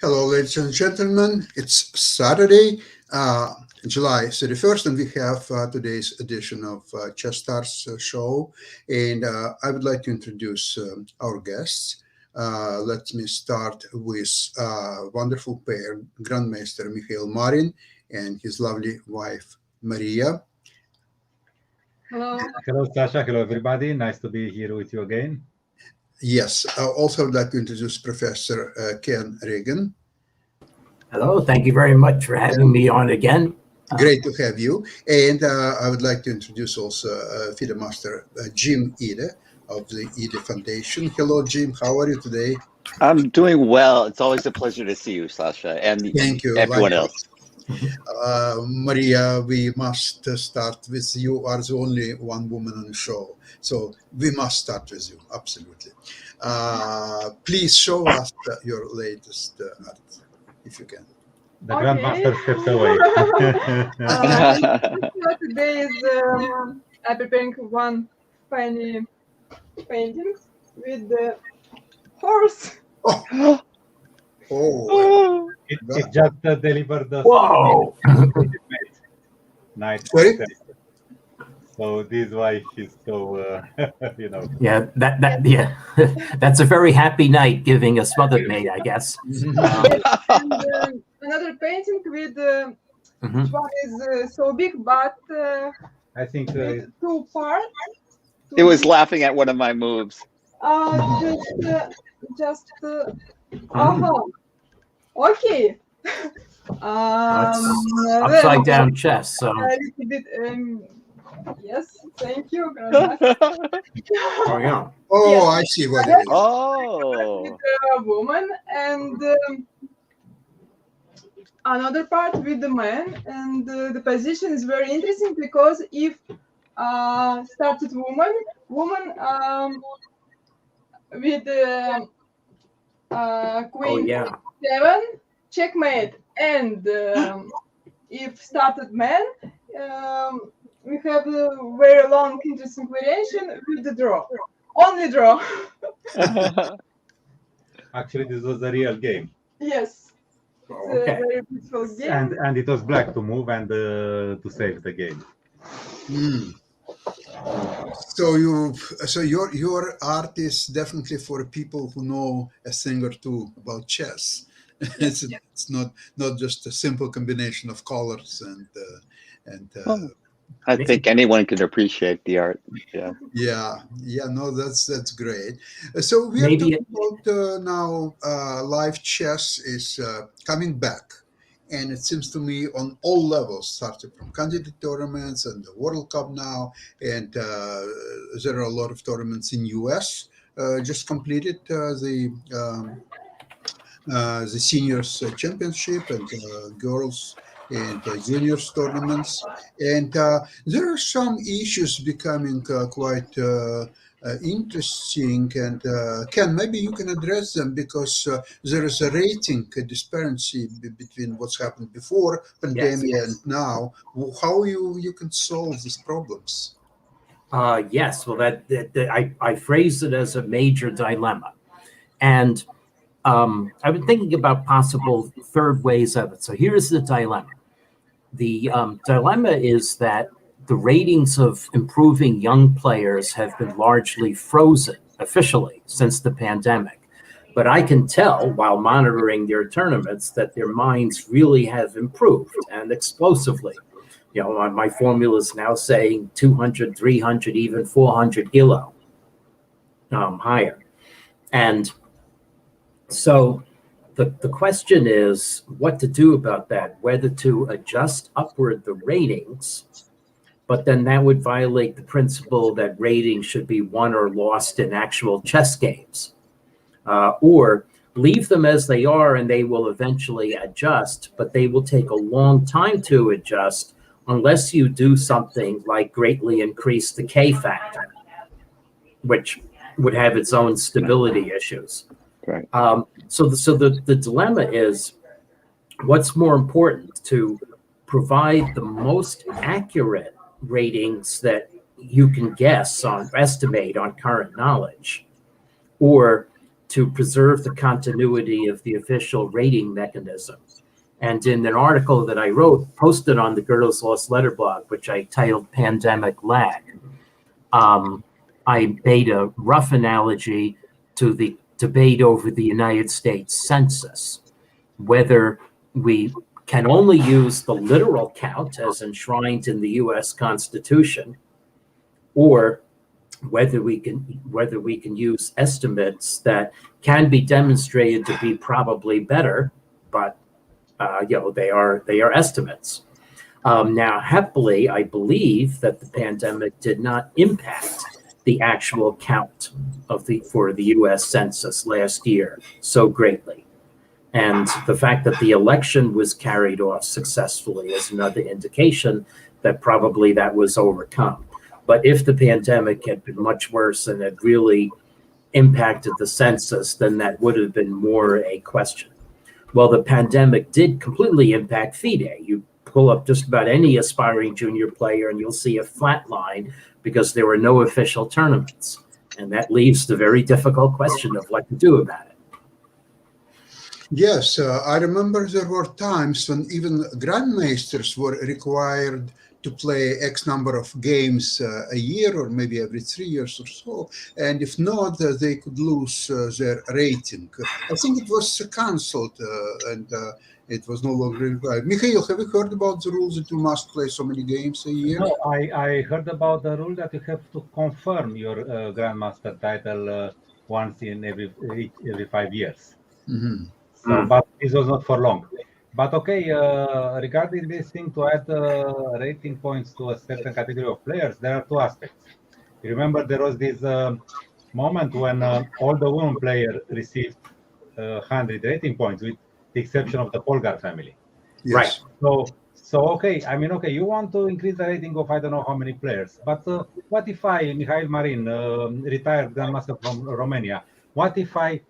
Hello, ladies and gentlemen. It's Saturday, July 31st, and we have today's edition of Chess Stars show. And I would like to introduce our guests. Let me start with wonderful pair, Grandmaster Mikhail Marin and his lovely wife, Maria. Hello. Hello, Sasha. Hello, everybody. Nice to be here with you again. Yes, I also would like to introduce Professor Ken Regan. Hello, thank you very much for having me on again. Great to have you. And I would like to introduce also FIDE Master Jim Ide of the Ide Foundation. Hello, Jim. How are you today? I'm doing well. It's always a pleasure to see you, Sasha, and Thank you. everyone Likewise. else. Maria, we must start with you. You are the only one woman on the show. So we must start with you. Absolutely. Please show us your latest art, if you can. The Okay. Grandmaster steps away. Today is I'm preparing one funny painting with the horse. Oh, It just delivered the Whoa! nice. Sorry? So this is why he's so, Yeah, that's a very happy night giving a smothered maid, I guess. And another painting with Mhm. which one is so big, but I think with two parts. It was laughing at one of my moves. Just okay. Upside down chess. So A little bit, yes, thank you. Grandmaster. oh yeah. Oh, Yes. I see what it is. Oh, With a woman and another part with the man, and the position is very interesting because if started woman with Oh queen yeah. 7 checkmate, and if started man, we have a very long interesting variation with the draw, only draw. actually this was a real game. Yes, it's a Okay. very beautiful game. And it was black to move and to save the game. Mm. So your art is definitely for people who know a thing or two about chess. It's not just a simple combination of colors and Oh, I think anyone could appreciate the art. Yeah. yeah, no, that's great. So we are Maybe talking about now live chess is coming back, and it seems to me on all levels, starting from candidate tournaments and the World Cup now, and there are a lot of tournaments in US. Just completed the seniors championship and girls and juniors tournaments, and there are some issues becoming quite interesting. And Ken, maybe you can address them because there is a rating disparity between what's happened before pandemic and now. How you can solve these problems? Yes. Well, I phrased it as a major dilemma, and I've been thinking about possible third ways of it. So here's the dilemma. The dilemma is that the ratings of improving young players have been largely frozen officially since the pandemic. But I can tell while monitoring their tournaments that their minds really have improved and explosively. You know, my formula is now saying 200, 300, even 400 kilo higher. And so the question is what to do about that, whether to adjust upward the ratings, but then that would violate the principle that ratings should be won or lost in actual chess games, or leave them as they are and they will eventually adjust, but they will take a long time to adjust unless you do something like greatly increase the K factor, which would have its own stability issues. Right. So the dilemma is, what's more important, to provide the most accurate ratings that you can guess on, estimate on current knowledge, or to preserve the continuity of the official rating mechanism. And in an article that I wrote, posted on the Goethe's Lost Letter blog, which I titled Pandemic Lag, I made a rough analogy to the debate over the United States Census, whether we can only use the literal count as enshrined in the US Constitution, or whether we can use estimates that can be demonstrated to be probably better, but they are estimates. Now, happily, I believe that the pandemic did not impact the actual count for the U.S. Census last year so greatly. And the fact that the election was carried off successfully is another indication that probably that was overcome. But if the pandemic had been much worse and had really impacted the census, then that would have been more a question. Well, the pandemic did completely impact FIDE. You pull up just about any aspiring junior player and you'll see a flat line because there were no official tournaments. And that leaves the very difficult question of what to do about it. Yes, I remember there were times when even grandmasters were required to play X number of games a year or maybe every 3 years or so. And if not, they could lose their rating. I think it was cancelled and it was no longer required. Mikhail, have you heard about the rules that you must play so many games a year? No, I heard about the rule that you have to confirm your grandmaster title once in every 5 years. Mm-hmm. So, but this was not for long. But okay, regarding this thing to add rating points to a certain category of players, there are two aspects. You remember there was this moment when all the women players received 100 rating points, with the exception of the Polgar family. Yes. Right. So okay, I mean, okay, you want to increase the rating of I don't know how many players, but what if Mihail Marin, retired grandmaster from Romania, what if I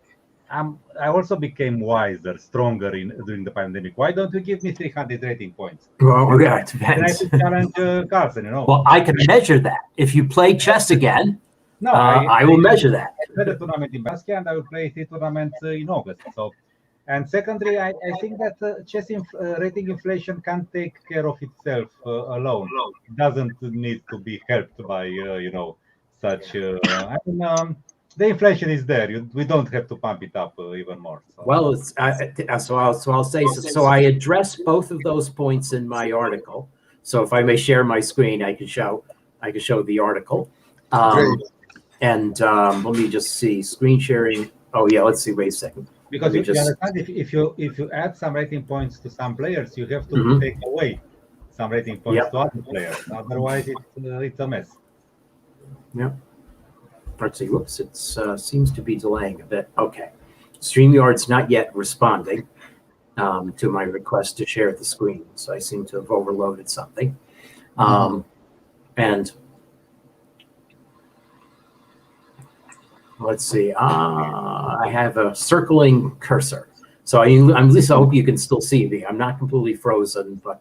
also became wiser, stronger during the pandemic? Why don't you give me 300 rating points? Well, yeah, it Then I depends. could challenge Carlsen, Well, I can measure that. If you play chess again, No, I will measure that. I played a tournament in Baskia and I will play 3 tournaments in August. So, and secondly, I think that chess rating inflation can take care of itself alone. It doesn't need to be helped by such. The inflation is there. We don't have to pump it up even more. So. Well, I'll say so. So I address both of those points in my article. So if I may share my screen, I can show the article. Great. And let me just see screen sharing. Oh yeah, let's see. Wait a second. Because you understand, if you add some rating points to some players, you have to take away some rating points to other players. Otherwise, it's a mess. Yeah. Let's see. Whoops. It seems to be delaying a bit. Okay. StreamYard's not yet responding to my request to share the screen, so I seem to have overloaded something. And let's see. I have a circling cursor. So at least I hope you can still see me. I'm not completely frozen, but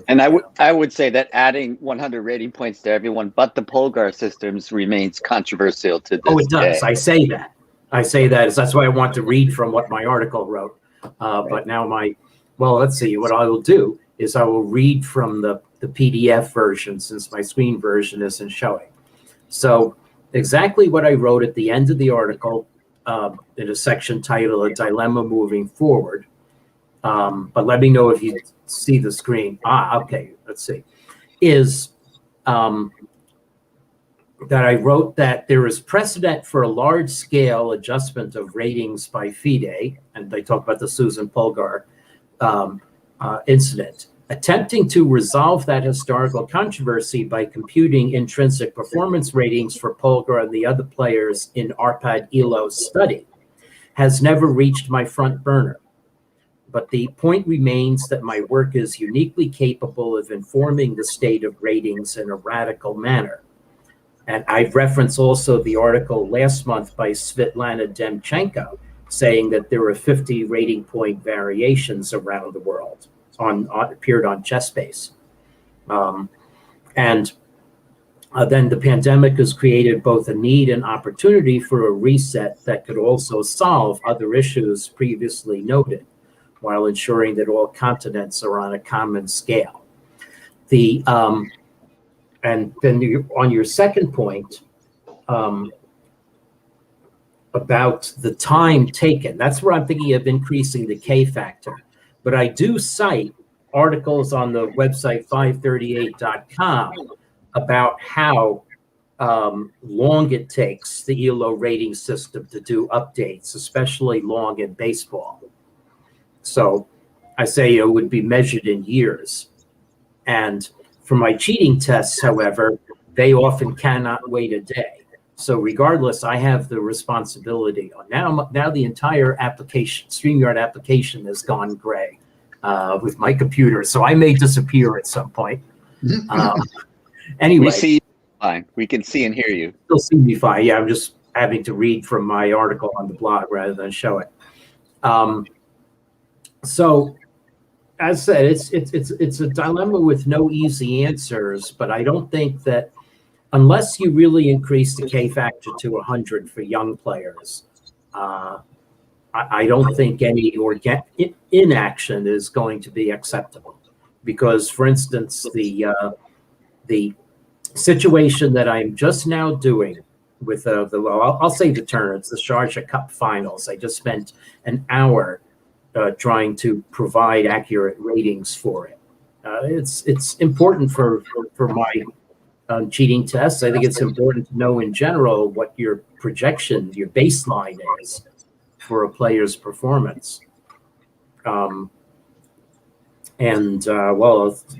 and I would say that adding 100 rating points to everyone but the Polgar systems remains controversial to this oh, it does. day. I say that. That's why I want to read from what my article wrote. But now let's see. What I will do is I will read from the PDF version since my screen version isn't showing. So exactly what I wrote at the end of the article. In a section titled "A Dilemma Moving Forward," but let me know if you see the screen. Okay, let's see. Is that I wrote that there is precedent for a large-scale adjustment of ratings by FIDE, and they talk about the Susan Polgar incident, attempting to resolve that historical controversy by computing intrinsic performance ratings for Polgar and the other players in Arpad Ilo's study has never reached my front burner. But the point remains that my work is uniquely capable of informing the state of ratings in a radical manner. And I reference also the article last month by Svetlana Demchenko saying that there are 50 rating point variations around the world. Appeared on ChessBase, and Then the pandemic has created both a need and opportunity for a reset that could also solve other issues previously noted, while ensuring that all continents are on a common scale. And then on your second point, about the time taken, that's where I'm thinking of increasing the K factor. But I do cite articles on the website 538.com about how long it takes the ELO rating system to do updates, especially long in baseball. So I say it would be measured in years. And for my cheating tests, however, they often cannot wait a day. So regardless, I have the responsibility. Now the entire application, StreamYard application, has gone gray with my computer. So I may disappear at some point. Anyway. We see you fine. We can see and hear you. Still see me fine. Yeah, I'm just having to read from my article on the blog rather than show it. So as I said, it's a dilemma with no easy answers, but I don't think that unless you really increase the K factor to 100 for young players, I don't think any inaction is going to be acceptable. Because, for instance, the situation that I'm just now doing with I'll say the tournaments, the Sharjah Cup finals. I just spent an hour trying to provide accurate ratings for it. It's important for my cheating tests. I think it's important to know in general what your projection, your baseline is for a player's performance. Well,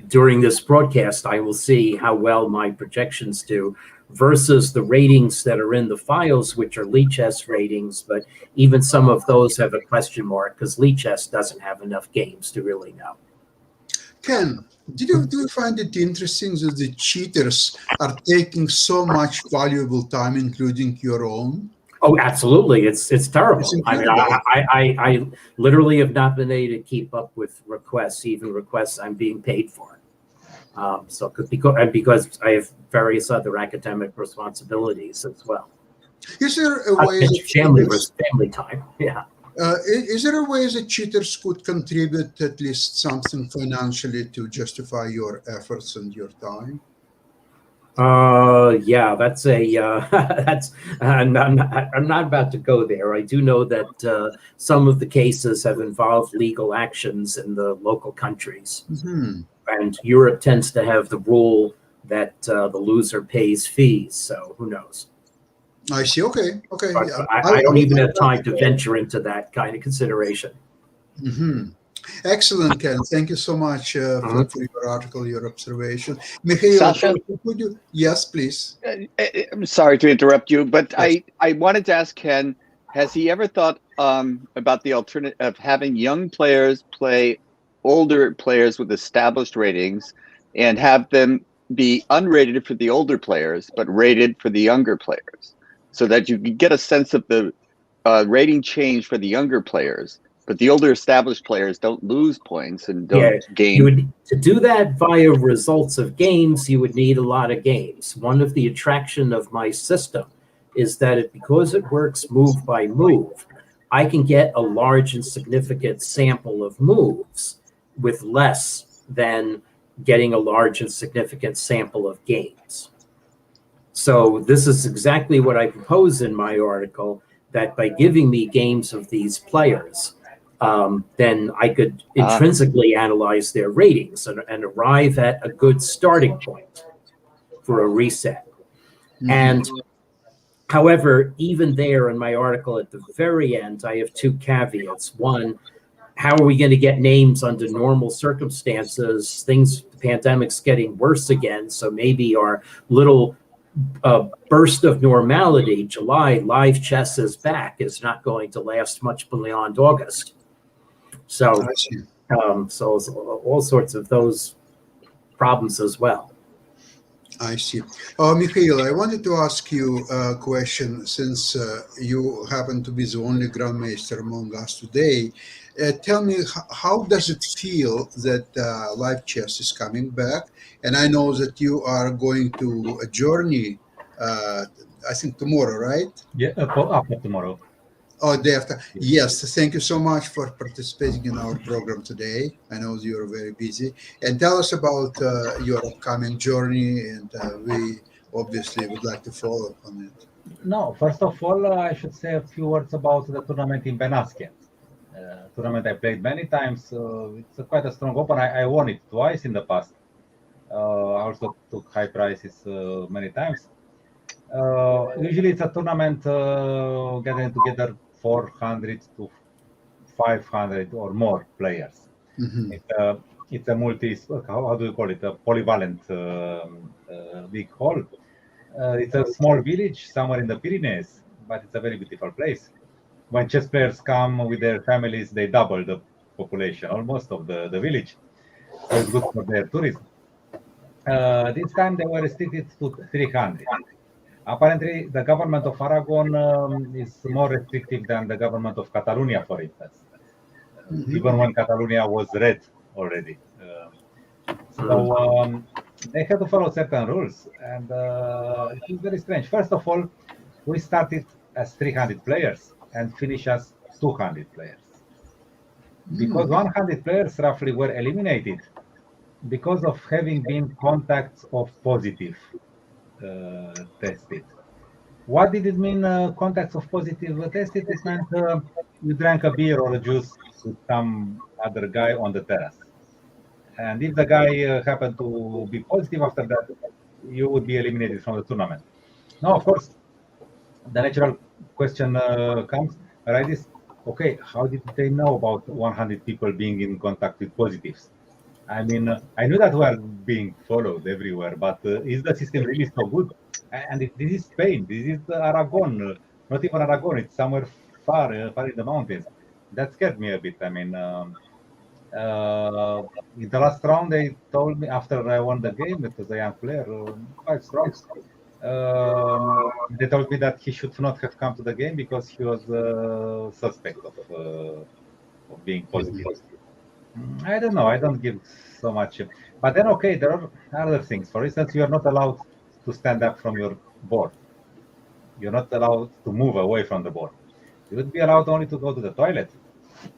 during this broadcast, I will see how well my projections do versus the ratings that are in the files, which are Lichess ratings, but even some of those have a question mark because Lichess doesn't have enough games to really know. Ken, do you find it interesting that the cheaters are taking so much valuable time, including your own? Oh, absolutely. It's terrible. It's I mean, I literally have not been able to keep up with requests, even requests I'm being paid for. Because I have various other academic responsibilities as well. Is there a way family time? Yeah. Is there a way that cheaters could contribute at least something financially to justify your efforts and your time? Yeah, that's I'm not about to go there. I do know that some of the cases have involved legal actions in the local countries. Mm-hmm. And Europe tends to have the rule that the loser pays fees. So who knows? I see. Okay. Yeah. I don't even have time to venture into that kind of consideration. Mm-hmm. Excellent, Ken. Thank you so much for your article, your observation. Mikhail, Sasha? could you? Yes, please. I'm sorry to interrupt you, but yes. I wanted to ask Ken, has he ever thought about the alternative of having young players play older players with established ratings and have them be unrated for the older players, but rated for the younger players, so that you can get a sense of the rating change for the younger players, but the older established players don't lose points and don't gain. To do that via results of games, you would need a lot of games. One of the attraction of my system is that because it works move by move, I can get a large and significant sample of moves with less than getting a large and significant sample of games. So this is exactly what I propose in my article, that by giving me games of these players, then I could intrinsically analyze their ratings and arrive at a good starting point for a reset. Mm-hmm. And however, even there in my article at the very end, I have two caveats. One, how are we going to get names under normal circumstances? The pandemic's getting worse again, so maybe our little burst of normality, July, live chess is back, is not going to last much beyond August. So, so all sorts of those problems as well. I see. Mikhail, I wanted to ask you a question, since you happen to be the only Grandmaster among us today. Tell me, how does it feel that live chess is coming back? And I know that you are going to a journey, uh, I think tomorrow, right? Yeah, after tomorrow. Oh, day after. Yeah. Yes, thank you so much for participating in our program today. I know you're very busy. And tell us about your upcoming journey, and we obviously would like to follow up on it. No, first of all, I should say a few words about the tournament in Benasque. Tournament I played many times. It's quite a strong open. I won it twice in the past. I also took high prizes many times. Usually, it's a tournament getting together 400 to 500 or more players. Hmm. It's a multi. How do you call it? A polyvalent big hall. It's a small village somewhere in the Pyrenees, but it's a very beautiful place. When chess players come with their families, they double the population almost of the village. So it's good for their tourism. This time they were restricted to 300. Apparently, the government of Aragon is more restrictive than the government of Catalonia, for instance, Hmm. even when Catalonia was red already. So they had to follow certain rules, and it was very strange. First of all, we started as 300 players and finished as 200 players because 100 players roughly were eliminated because of having been contacts of positive tested. What did it mean, contacts of positive tested? It meant you drank a beer or a juice with some other guy on the terrace. And if the guy happened to be positive after that, you would be eliminated from the tournament. Now, of course, the natural question comes, right? Is okay, how did they know about 100 people being in contact with positives? I mean, I knew that we are being followed everywhere, but is the system really so good? And this is Spain, this is Aragon, not even Aragon, it's somewhere far, far in the mountains. That scared me a bit. I mean, uh, in the last round, they told me after I won the game, it was a young player, quite strong. They told me that he should not have come to the game because he was suspect of being positive. I don't know. I don't give so much. But then, okay, there are other things. For instance, you are not allowed to stand up from your board. You're not allowed to move away from the board. You would be allowed only to go to the toilet,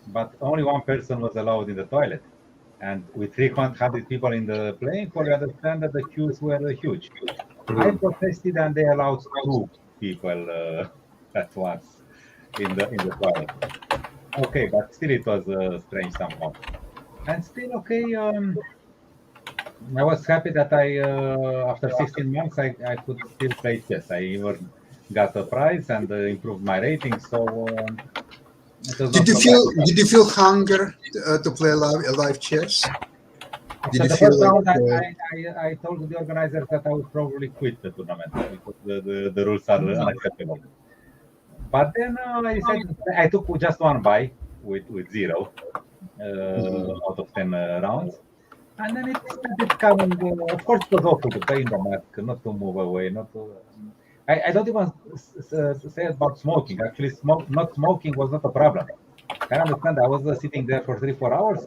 but only one person was allowed in the toilet. And with 300 people in the playing hall, you understand that the queues were huge. I protested, and they allowed two people at once in the toilet. Okay, but still, it was strange somehow. And still, okay. I was happy that after 16 months, I could still play chess. I even got a prize and improved my rating. So it was not so bad. Did you feel hunger to play live chess? Did After you the feel first like round, I told the organizers that I would probably quit the tournament because the rules are unacceptable. But then I said I took just one buy with zero out of 10 rounds. And then it started coming. Of course, it was awful to play in the mask, not to move away, not to. I don't even say about smoking. Actually, not smoking was not a problem. I understand. I was sitting there for 3 4 hours,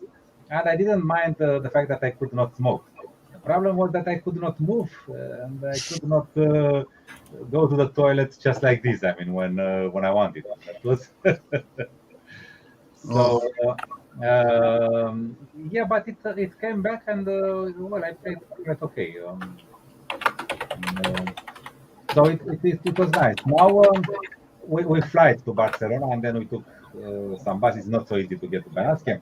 and I didn't mind the fact that I could not smoke. The problem was that I could not move, and I could not go to the toilet just like this. I mean, when I wanted. That was so. oh, Yeah, but it came back, and well, I played quite okay. Uh, so it was nice. Now we fly to Barcelona, and then we took some bus. It's not so easy to get to Benasque,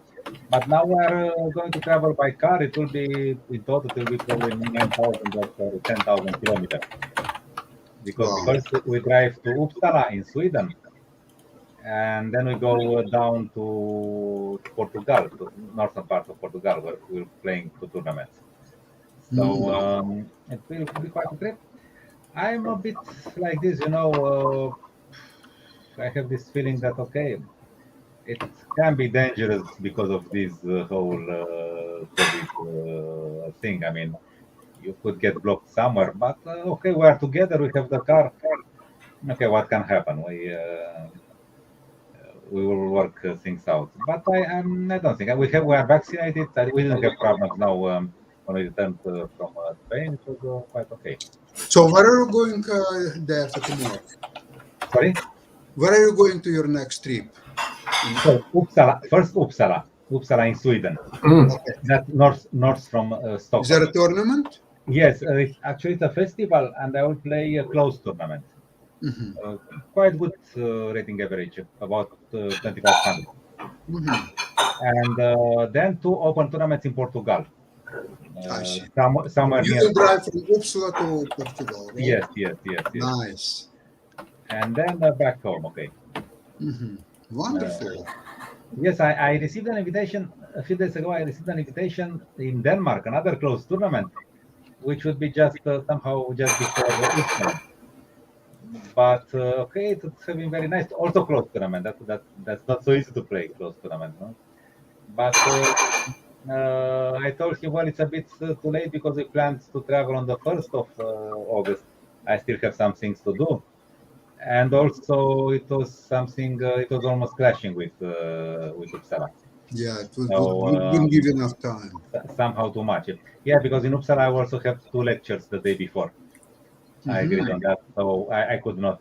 but now we are going to travel by car. It will be in total, it will be probably 9,000 or 10,000 kilometers because wow. first we drive to Uppsala in Sweden, and then we go down to Portugal, to northern part of Portugal, where we're playing two tournaments. So it will be quite a trip. I'm a bit like this, you know. I have this feeling that okay, it can be dangerous because of this whole COVID thing. I mean, you could get blocked somewhere, but okay, we are together. We have the car. Okay, what can happen? we will work things out. But I don't think we are vaccinated. We didn't have problems now when we returned from Spain. It was quite okay. So where are you going there to tomorrow? Sorry. Where are you going to your next trip? So Uppsala in Sweden. Mm. That's north from Is there Stockholm. a tournament? Yes, it's a festival, and I will play a close tournament. Hmm. Quite good rating average, about 2500. Hmm. And then 2 open tournaments in Portugal, I see. somewhere You near. will drive from Uppsala to Portugal, right? Yes. Nice. And then back home. Okay. Hmm. Wonderful. Yes, I received an invitation a few days ago. I received an invitation in Denmark, another close tournament, which would be just somehow just before Easter. But okay, it would have been very nice. Also close tournament. That's not so easy to play close tournament, no? But I told him, well, it's a bit too late because we planned to travel on the 1st of August. I still have some things to do, and also it was something. It was almost clashing with Uppsala. Yeah, it So wouldn't give you enough time. somehow too much. Yeah, because in Uppsala I also have 2 lectures the day before. I agreed on that, so I could not.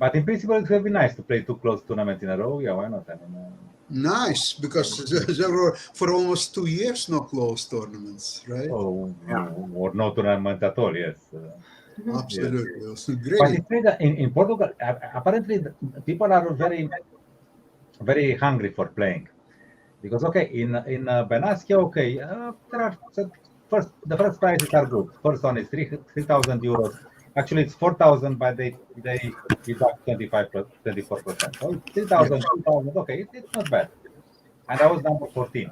But in principle, it would be nice to play 2 close tournaments in a row. Yeah, why not? I mean, Nice, because there were for almost 2 years no close tournaments, right? or no tournament at all. Yes. Absolutely. It was But great. it's true that in Portugal, apparently, people are very hungry for playing. Because okay, in Benasque, okay, there are the first prices are good. First one is 3,000 euros. Actually, it's 4,000, but they deduct 24%. So it's 3,000, Yes. 2,000. Okay, it's not bad. And I was number 14.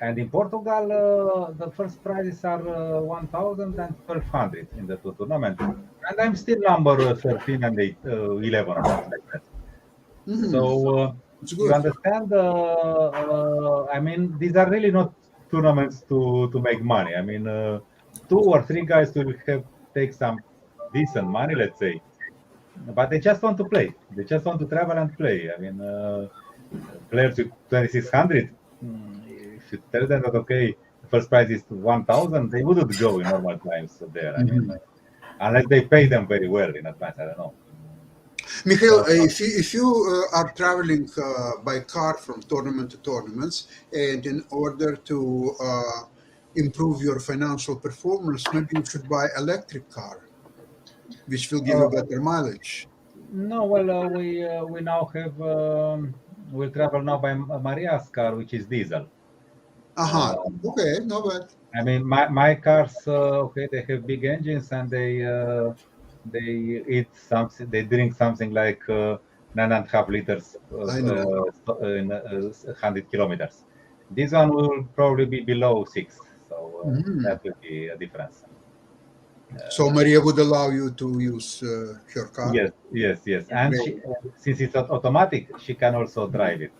And in Portugal, the first prizes are 1,000 and 1,200 in the 2 tournaments. And I'm still number 13 and 11 or something like that. Mhm. So It's you good. understand? I mean, these are really not tournaments to make money. I mean, 2 or 3 guys will take some decent money, let's say, but they just want to play. They just want to travel and play. I mean, players with 2,600. If you tell them that okay, the first prize is 1,000, they wouldn't go in normal times there. I mean, Mhm. unless they pay them very well in advance. I don't know. Mikhail, So, if you are traveling by car from tournament to tournaments, and in order to improve your financial performance, maybe you should buy electric car, which will give you uh, better mileage. No, well, we now have we'll travel now by Maria's car, which is diesel. Aha. Um, Okay, no bad. I mean, my cars, okay, they have big engines and they eat something, they drink something like 9.5 liters I know. in 100 kilometers. This one will probably be below 6, so Mhm. that will be a difference. So Maria would allow you to use her car. Yes, and Great. she, since it's automatic, she can also drive it.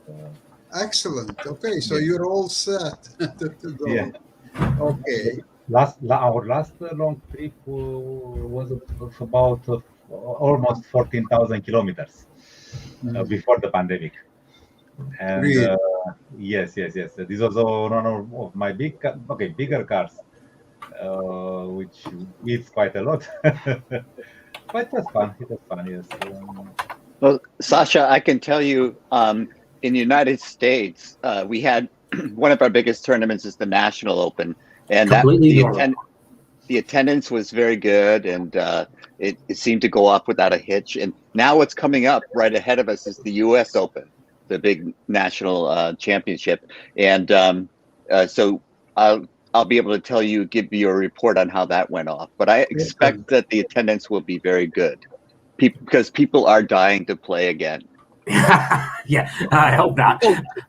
Excellent. Okay, so Yes. you're all set to Yeah. go. Okay. Our last long trip was of about almost 14,000 kilometers Mhm. before the pandemic. And Really. yes. This was one of my bigger cars, which eats quite a lot. But it was fun. It was fun. Yes. Well, Sasha, I can tell you, in the United States, we had one of our biggest tournaments is the National Open, and that Completely normal. the attendance was very good, and it seemed to go off without a hitch. And now what's coming up right ahead of us is the U.S. Open, the big national championship, and so I'll be able to give you a report on how that went off. But I expect that the attendance will be very good, because people are dying to play again. Yeah, I hope not.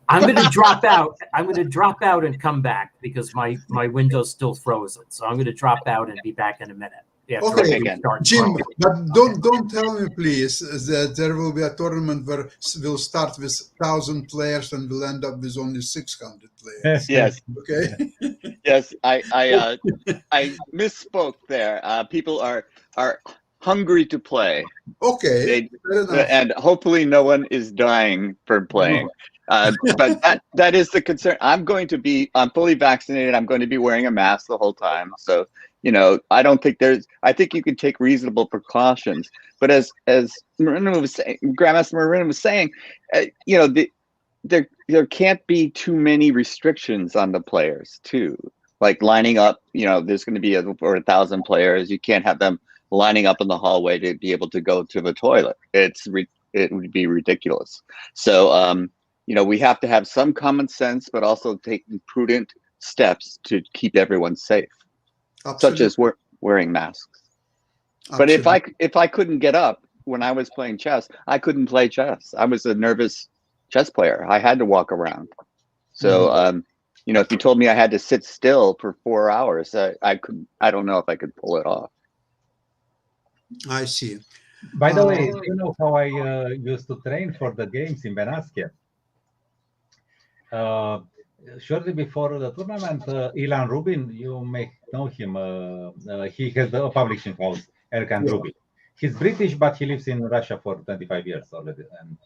I'm going to drop out. I'm going to drop out and come back because my window's still frozen. So I'm going to drop out and be back in a minute. After Okay, I restart Jim, Chrome. but don't tell me, please, that there will be a tournament where we'll start with 1,000 players and we'll end up with only 600 players. Yes, Okay. yes, I misspoke there. People are hungry to play. Okay, fair enough. And hopefully no one is dying for playing. But that is the concern. I'm fully vaccinated. I'm going to be wearing a mask the whole time. So, I think you can take reasonable precautions. But as Marina was saying, Grandmaster Marina was saying, there can't be too many restrictions on the players too. Like lining up, there's going to be over 1,000 players. You can't have them lining up in the hallway to be able to go to the toilet. It would be ridiculous. So, we have to have some common sense, but also taking prudent steps to keep everyone safe, such as wearing masks. But if I couldn't get up when I was playing chess, I couldn't play chess. I was a nervous chess player. I had to walk around. So, if you told me I had to sit still for 4 hours, I don't know if I could pull it off. I see. By the way, do you know how I used to train for the games in Benaskia? Shortly before the tournament, Ilan Rubin, you may know him. He has a publishing house, Erkan Rubin. He's British, but he lives in Russia for 25 years already. And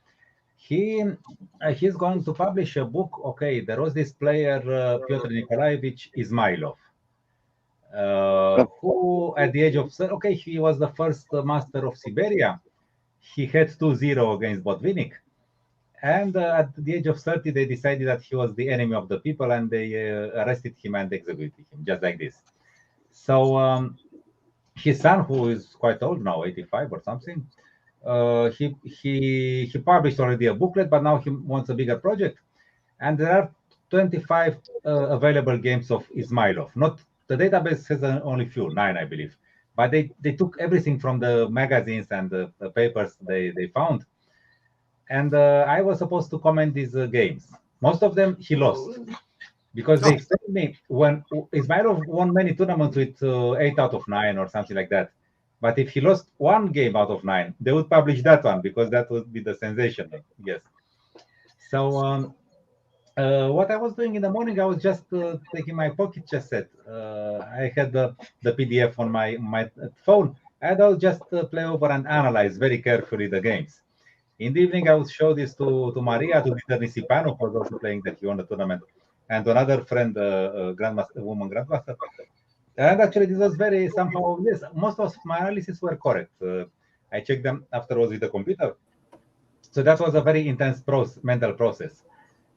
he's going to publish a book. Okay, there was this player, Pyotr Nikolaevich Izmailov, who at the age of, he was the first master of Siberia. He had 2-0 against Botvinnik. And at the age of 30, they decided that he was the enemy of the people, and they arrested him and executed him, just like this. So his son, who is quite old now, 85 or something, he published already a booklet, but now he wants a bigger project. And there are 25 available games of Izmailov. Not the database has only few, 9, I believe. But they took everything from the magazines and the papers they found. And I was supposed to comment these games. Most of them he lost, because they explained me when Ismailov won many tournaments with 8 out of 9 or something like that. But if he lost one game out of 9, they would publish that one, because that would be the sensation. Yes. So what I was doing in the morning, I was just taking my pocket chess set. I had the PDF on my phone, and I'll just play over and analyze very carefully the games. In the evening, I would show this to Maria, to Dieter Nisipanu, who was also playing that he won the tournament, and to another friend, woman grandmaster. And actually, this was very somehow, yes, most of my analysis were correct. I checked them afterwards with the computer. So that was a very intense mental process.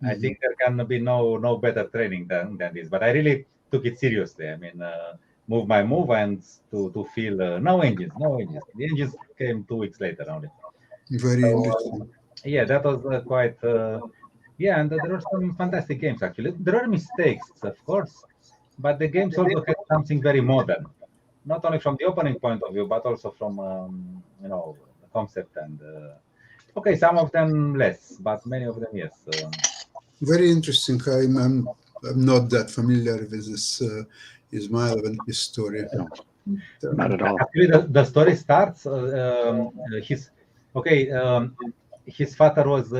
I think there can be no better training than this. But I really took it seriously. I mean, move by move, and to feel no engines. The engines came 2 weeks later only. Very interesting. Yeah, that was quite. And there were some fantastic games actually. There are mistakes, of course, but the games also had something very modern, not only from the opening point of view, but also from the concept and. Some of them less, but many of them yes. Very interesting. I'm not that familiar with this Ismail and his story. Not at all. Actually, the story starts. His father was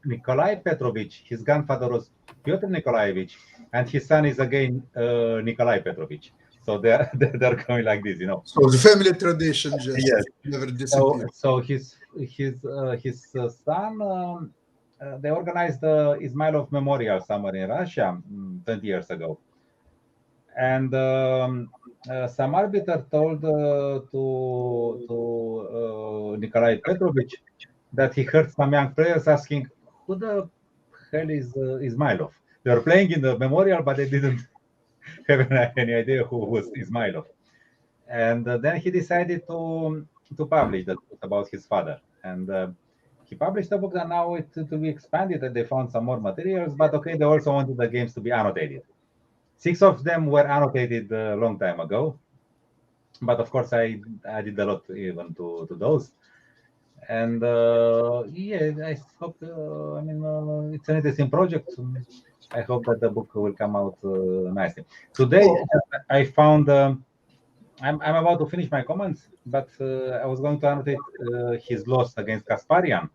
Nikolai Petrovich. His grandfather was Pyotr Nikolaevich, and his son is again Nikolai Petrovich. So they're going like this, So the family tradition just never disappeared. So his son. They organized the Izmailov Memorial somewhere in Russia 20 years ago. And some arbiter told to Nikolai Petrovich that he heard some young players asking, who the hell is Izmailov? They were playing in the memorial, but they didn't have any idea who was Izmailov. And then he decided to publish the truth about his father. And he published a book, and now it to be expanded, and they found some more materials. But they also wanted the games to be annotated. 6 of them were annotated a long time ago. But of course, I added a lot even to those. And I hope. It's an interesting project. I hope that the book will come out nicely. Today, I found. I'm about to finish my comments, but I was going to annotate his loss against Kasparian,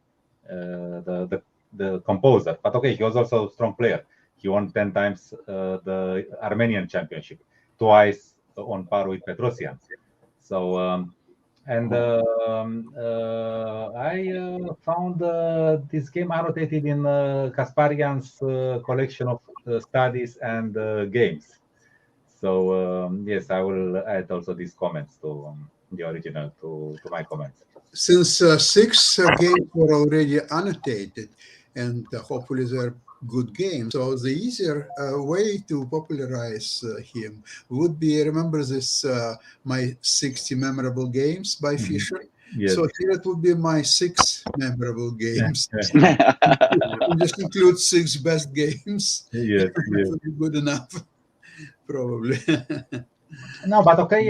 the composer. But he was also a strong player. He won 10 times the Armenian championship, twice on par with Petrosian. So And I found this game annotated in Kasparian's collection of studies and games. So yes, I will add also these comments to the original to my comments. Since six games were already annotated, and hopefully they're good games, so the easier way to popularize him would be, remember this my 60 memorable games by Mhm. Fisher. Yes. So here it would be my six memorable games. Yeah. We just include six best games. Yes, That yes. would be good enough, probably. No, but okay,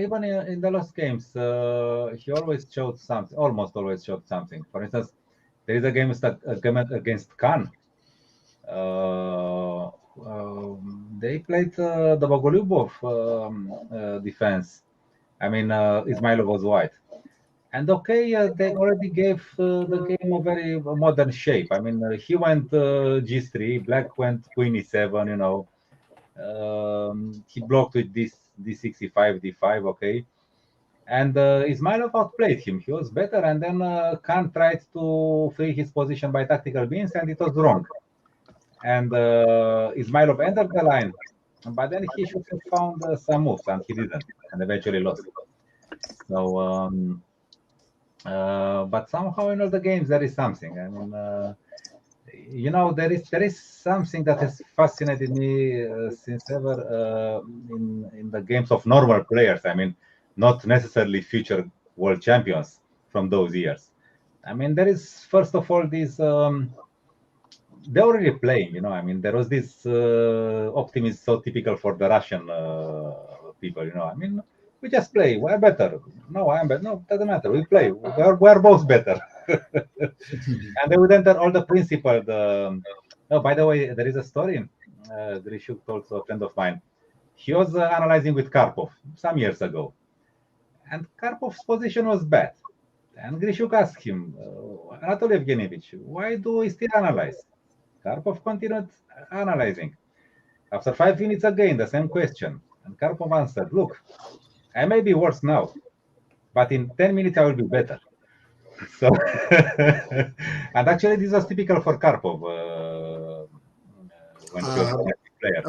even in the last games, he always showed something, almost always showed something. For instance, there is a game against Khan. They played the Bogolubov defense. I mean, Ismailov was white. And okay, they already gave the game a very modern shape. I mean, he went G3, Black went Queen E7, you know. He blocked with this D65, D5, okay. And Ismailov outplayed him. He was better. And then Khan tried to free his position by tactical means, and it was wrong. And Ismailov entered the line, but then he should have found some moves, and he didn't, and eventually lost. So, but somehow in all the games there is something. I mean, you know, there is something that has fascinated me since ever in the games of normal players. I mean, not necessarily future world champions from those years. I mean, there is first of all this. They're already playing, you know. I mean, there was this optimism so typical for the Russian people, you know. I mean, we just play. We're better. No, I'm better. No, doesn't matter. We play. We're both better. And they would enter all the principle. Oh, by the way, there is a story. Grishuk told a friend of mine. He was analyzing with Karpov some years ago, and Karpov's position was bad. And Grishuk asked him, Anatoly Evgenievich, why do we still analyze? Karpov continued analyzing. After 5 minutes again, the same question. And Karpov answered, look, I may be worse now, but in 10 minutes I will be better. So, and actually this was typical for Karpov when he was an active player.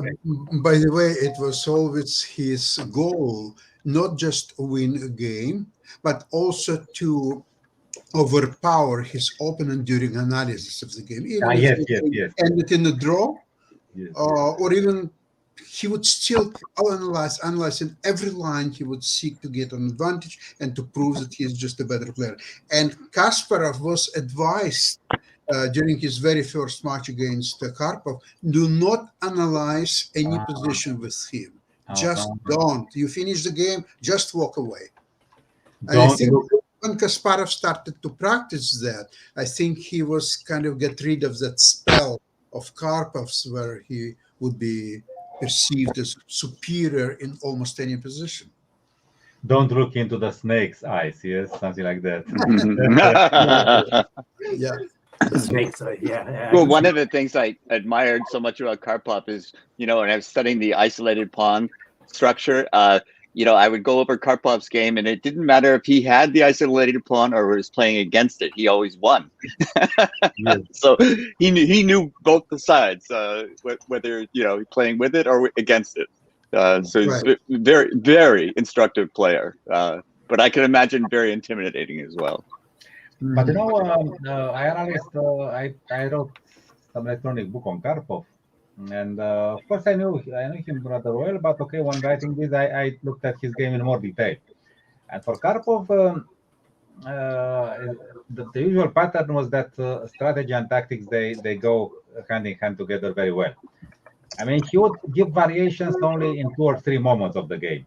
By the way, it was always his goal not just win a game, but also to overpower his opponent during analysis of the game, even if Yes, the yes, game yes. ended in a draw, Yes. or even he would still analyze in every line. He would seek to get an advantage and to prove that he is just a better player. And Kasparov was advised during his very first match against Karpov, do not analyze any position with him. Just don't. You finish the game, just walk away. And I Don't think look. when Kasparov started to practice that, I think he was kind of get rid of that spell of Karpov's where he would be perceived as superior in almost any position. Don't look into the snake's eyes. Yes, something like that. Yeah. Snakes, yeah. Well, one of the things I admired so much about Karpov is, when I was studying the isolated pawn structure, I would go over Karpov's game, and it didn't matter if he had the isolated pawn or was playing against it; he always won. Yes. So he knew both the sides, whether playing with it or against it. So he's Right. a very, very instructive player, but I can imagine very intimidating as well. But I analyzed. I wrote some electronic book on Karpov, and of course I knew him rather well. But okay, when writing this, I looked at his game in more detail. And for Karpov, the usual pattern was that strategy and tactics they go hand in hand together very well. I mean, he would give variations only in 2 or 3 moments of the game.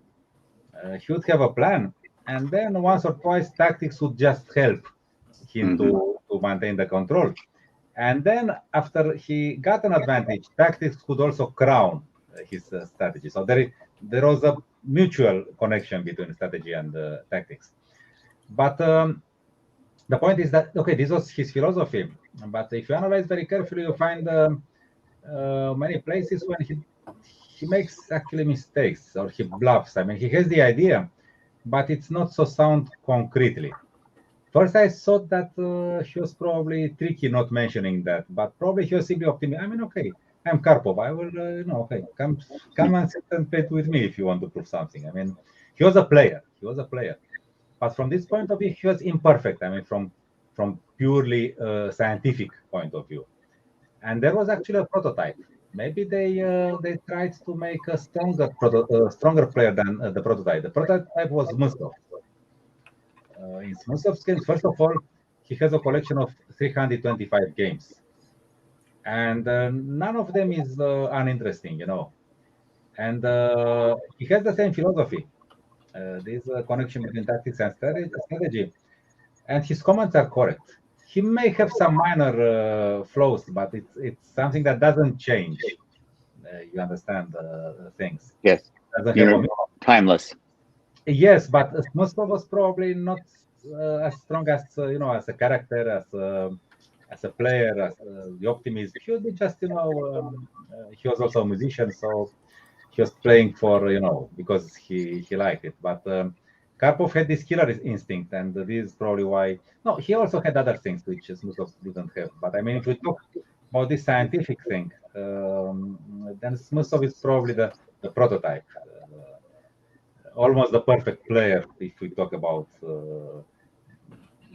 He would have a plan, and then once or twice tactics would just help him to maintain the control. And then after he got an advantage, tactics could also crown his strategy. So there was a mutual connection between strategy and tactics. But the point is that, okay, this was his philosophy. But if you analyze very carefully, you find many places when he makes actually mistakes or he bluffs. I mean, he has the idea, but it's not so sound concretely. First, I thought that he was probably tricky not mentioning that, but probably he was simply optimistic. I mean, okay, I'm Karpov. I will, okay, come and sit and play with me if you want to prove something. I mean, he was a player. He was a player, but from this point of view, he was imperfect. I mean, from purely scientific point of view, and there was actually a prototype. Maybe they tried to make a stronger player than the prototype. The prototype was Muskov. In Smusov's games, first of all, he has a collection of 325 games, and none of them is uninteresting, And he has the same philosophy. This connection between tactics and strategy, and his comments are correct. He may have some minor flaws, but it's something that doesn't change. You understand things. Yes, timeless. Yes, but Muskov was probably not as strong as as a character, as a player, as the optimist. He would be just he was also a musician, so he was playing for because he liked it. But Karpov had this killer instinct, and this is probably why. No, he also had other things which Muskov didn't have. But I mean, if we talk about this scientific thing, then Muskov is probably the prototype. Almost the perfect player if we talk about the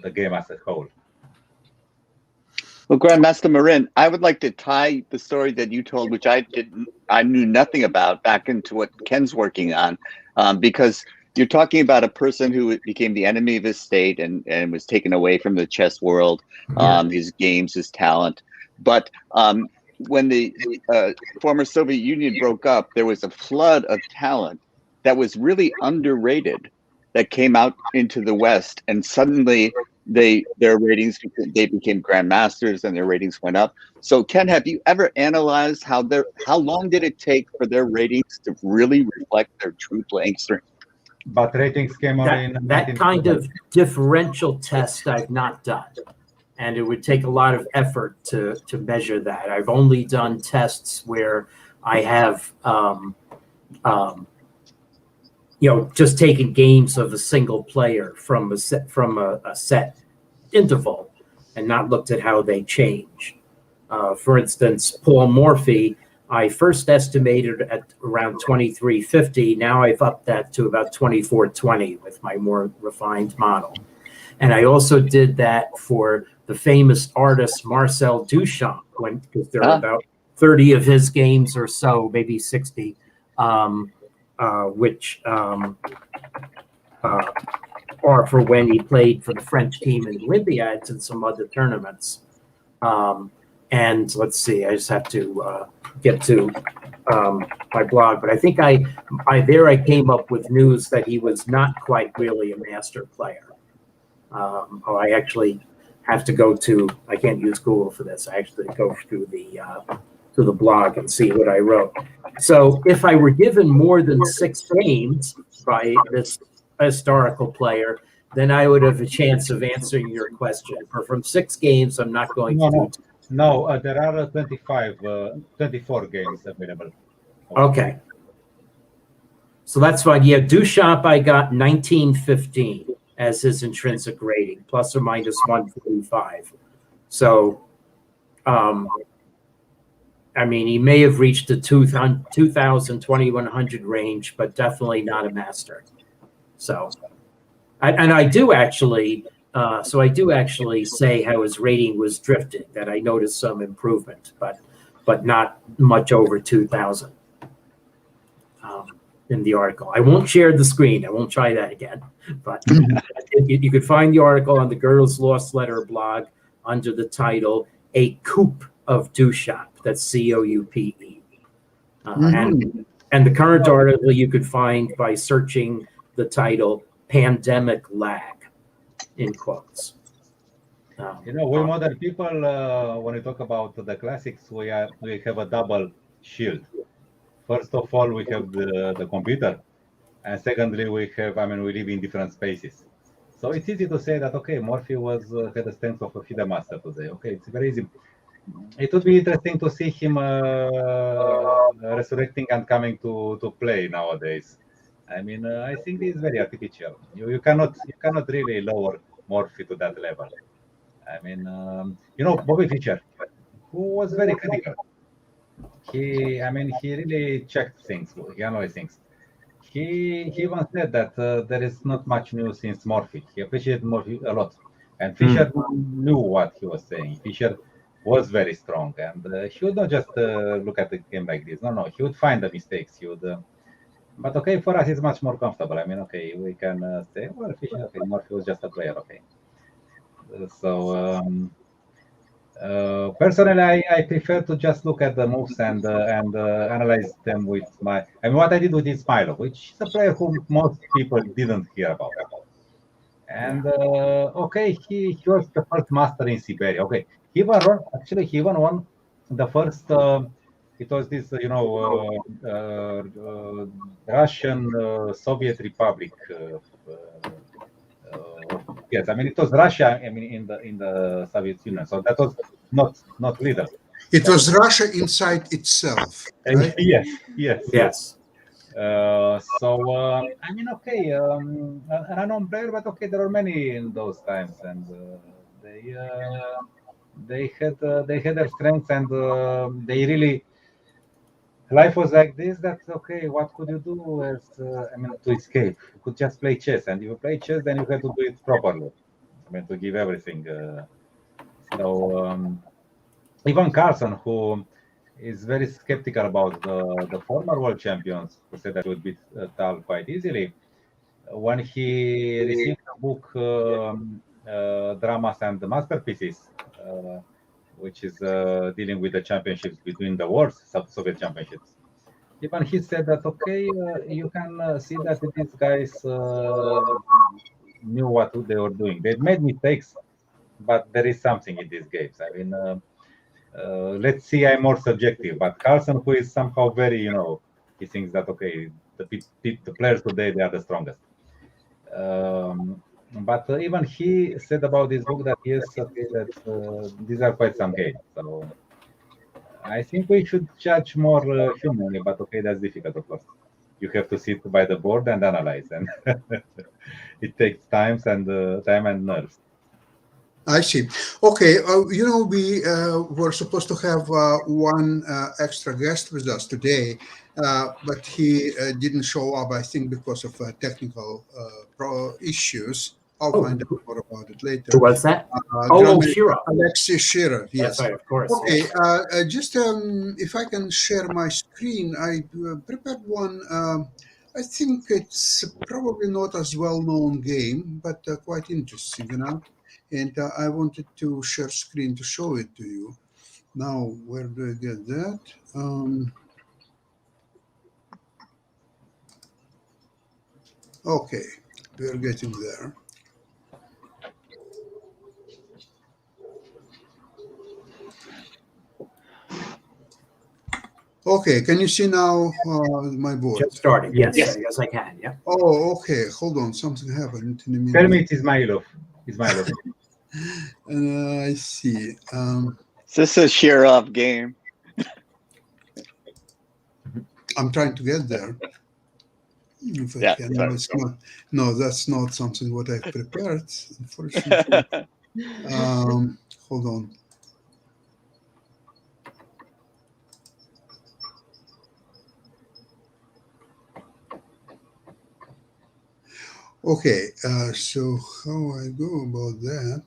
game as a whole. Well, Grandmaster Marin, I would like to tie the story that you told, which I knew nothing about, back into what Ken's working on, because you're talking about a person who became the enemy of his state and was taken away from the chess world, his games, his talent. But when the former Soviet Union broke up, there was a flood of talent that was really underrated that came out into the West, and suddenly their ratings, they became grandmasters and their ratings went up. So Ken, have you ever analyzed how long did it take for their ratings to really reflect their true playing strength? But ratings came out in that kind of differential test I've not done, and it would take a lot of effort to measure that. I've only done tests where I have just taking games of a single player from a set interval and not looked at how they change. For instance, Paul Morphy, I first estimated at around 2350. Now I've upped that to about 2420 with my more refined model. And I also did that for the famous artist Marcel Duchamp, because there are about 30 of his games or so, maybe 60. Which are for when he played for the French team in Olympiads and some other tournaments. And let's see, I just have to get to my blog, but I think I came up with news that he was not quite really a master player. I actually have to go to, I can't use Google for this. I actually go through the blog and see what I wrote. So if I were given more than 6 games by this historical player, then I would have a chance of answering your question. For from 6 games, I'm not going to. No, there are 24 games available. Okay. So that's fine. Yeah, Duchamp, I got 1915 as his intrinsic rating, plus or minus 145. So, I mean, he may have reached the 2000, 2100 range, but definitely not a master. So, I do actually say how his rating was drifting, that I noticed some improvement, but not much over 2000 in the article. I won't share the screen. I won't try that again. But you could find the article on the Girls Lost Letter blog under the title "A Coupe of Duchamp." That's COUPE. And the current article you could find by searching the title "Pandemic Lag," in quotes. We modern people, when we talk about the classics, we have a double shield. First of all, we have the computer, and secondly, we live in different spaces. So it's easy to say that, okay, Morphy had the strength of a FIDE master today. Okay, it's very easy. It would be interesting to see him resurrecting and coming to play nowadays. I mean, I think it's very artificial. You cannot really lower Morphy to that level. I mean, Bobby Fischer, who was very critical. He really checked things. He analyzed things. He once said that there is not much new since Morphy. He appreciated Morphy a lot, and Fischer knew what he was saying. Fischer was very strong, and he would not just look at the game like this. No, no, he would find the mistakes. He would. But okay, for us, it's much more comfortable. I mean, okay, we can say, well, Fischer, okay, Morphy was just a player, okay. Personally, I prefer to just look at the moves and analyze them with my. I mean, what I did with Ismailov, which is a player who most people didn't hear about. And okay, he was the first master in Siberia. Okay, he even won the first. It was this, Russian Soviet Republic. Yes, I mean it was Russia. I mean in the Soviet Union, so that was not little. It was Russia inside itself, right? Yes, yes, yes. Yes. I mean, okay, an unknown player, but okay, there are many in those times, and they had their strengths, and they really life was like this. That's okay. What could you do to escape? You could just play chess, and if you play chess, then you have to do it properly. I mean, to give everything. Even Carlson, who is very skeptical about the former world champions, who said that he would beat Tal quite easily, when he received the book Dramas and Masterpieces, which is dealing with the championships between the wars, Soviet championships. Even he said that, okay, you can see that these guys knew what they were doing. They made mistakes, but there is something in these games. I mean, let's see, I'm more subjective, but Carlson, who is somehow very, he thinks that, okay, the players today, they are the strongest. But even he said about this book that yes, okay, that these are quite some games. So I think we should judge more humanly, but okay, that's difficult, of course. You have to sit by the board and analyze, and it takes time and nerves. I see. Okay, we were supposed to have one extra guest with us today, but he didn't show up, I think, because of technical issues. I'll find out more about it later. Who was that? Drummer Shira. Alexei Shira, yes. That's right, of course. Okay, yes. just if I can share my screen, I prepared one. I think it's probably not as well-known game, but quite interesting, And I wanted to share screen to show it to you. Now, where do I get that? Okay, we're getting there. Okay, can you see now my board? Just starting. Yes, yes, I can. Yeah. Oh, okay. Hold on, something happened. Tell me it's Ismailov. I see. Is this a sheer-off game? I'm trying to get there. If I can. No, it's not. No, that's not something what I prepared, unfortunately. Hold on. Okay, so how I go about that?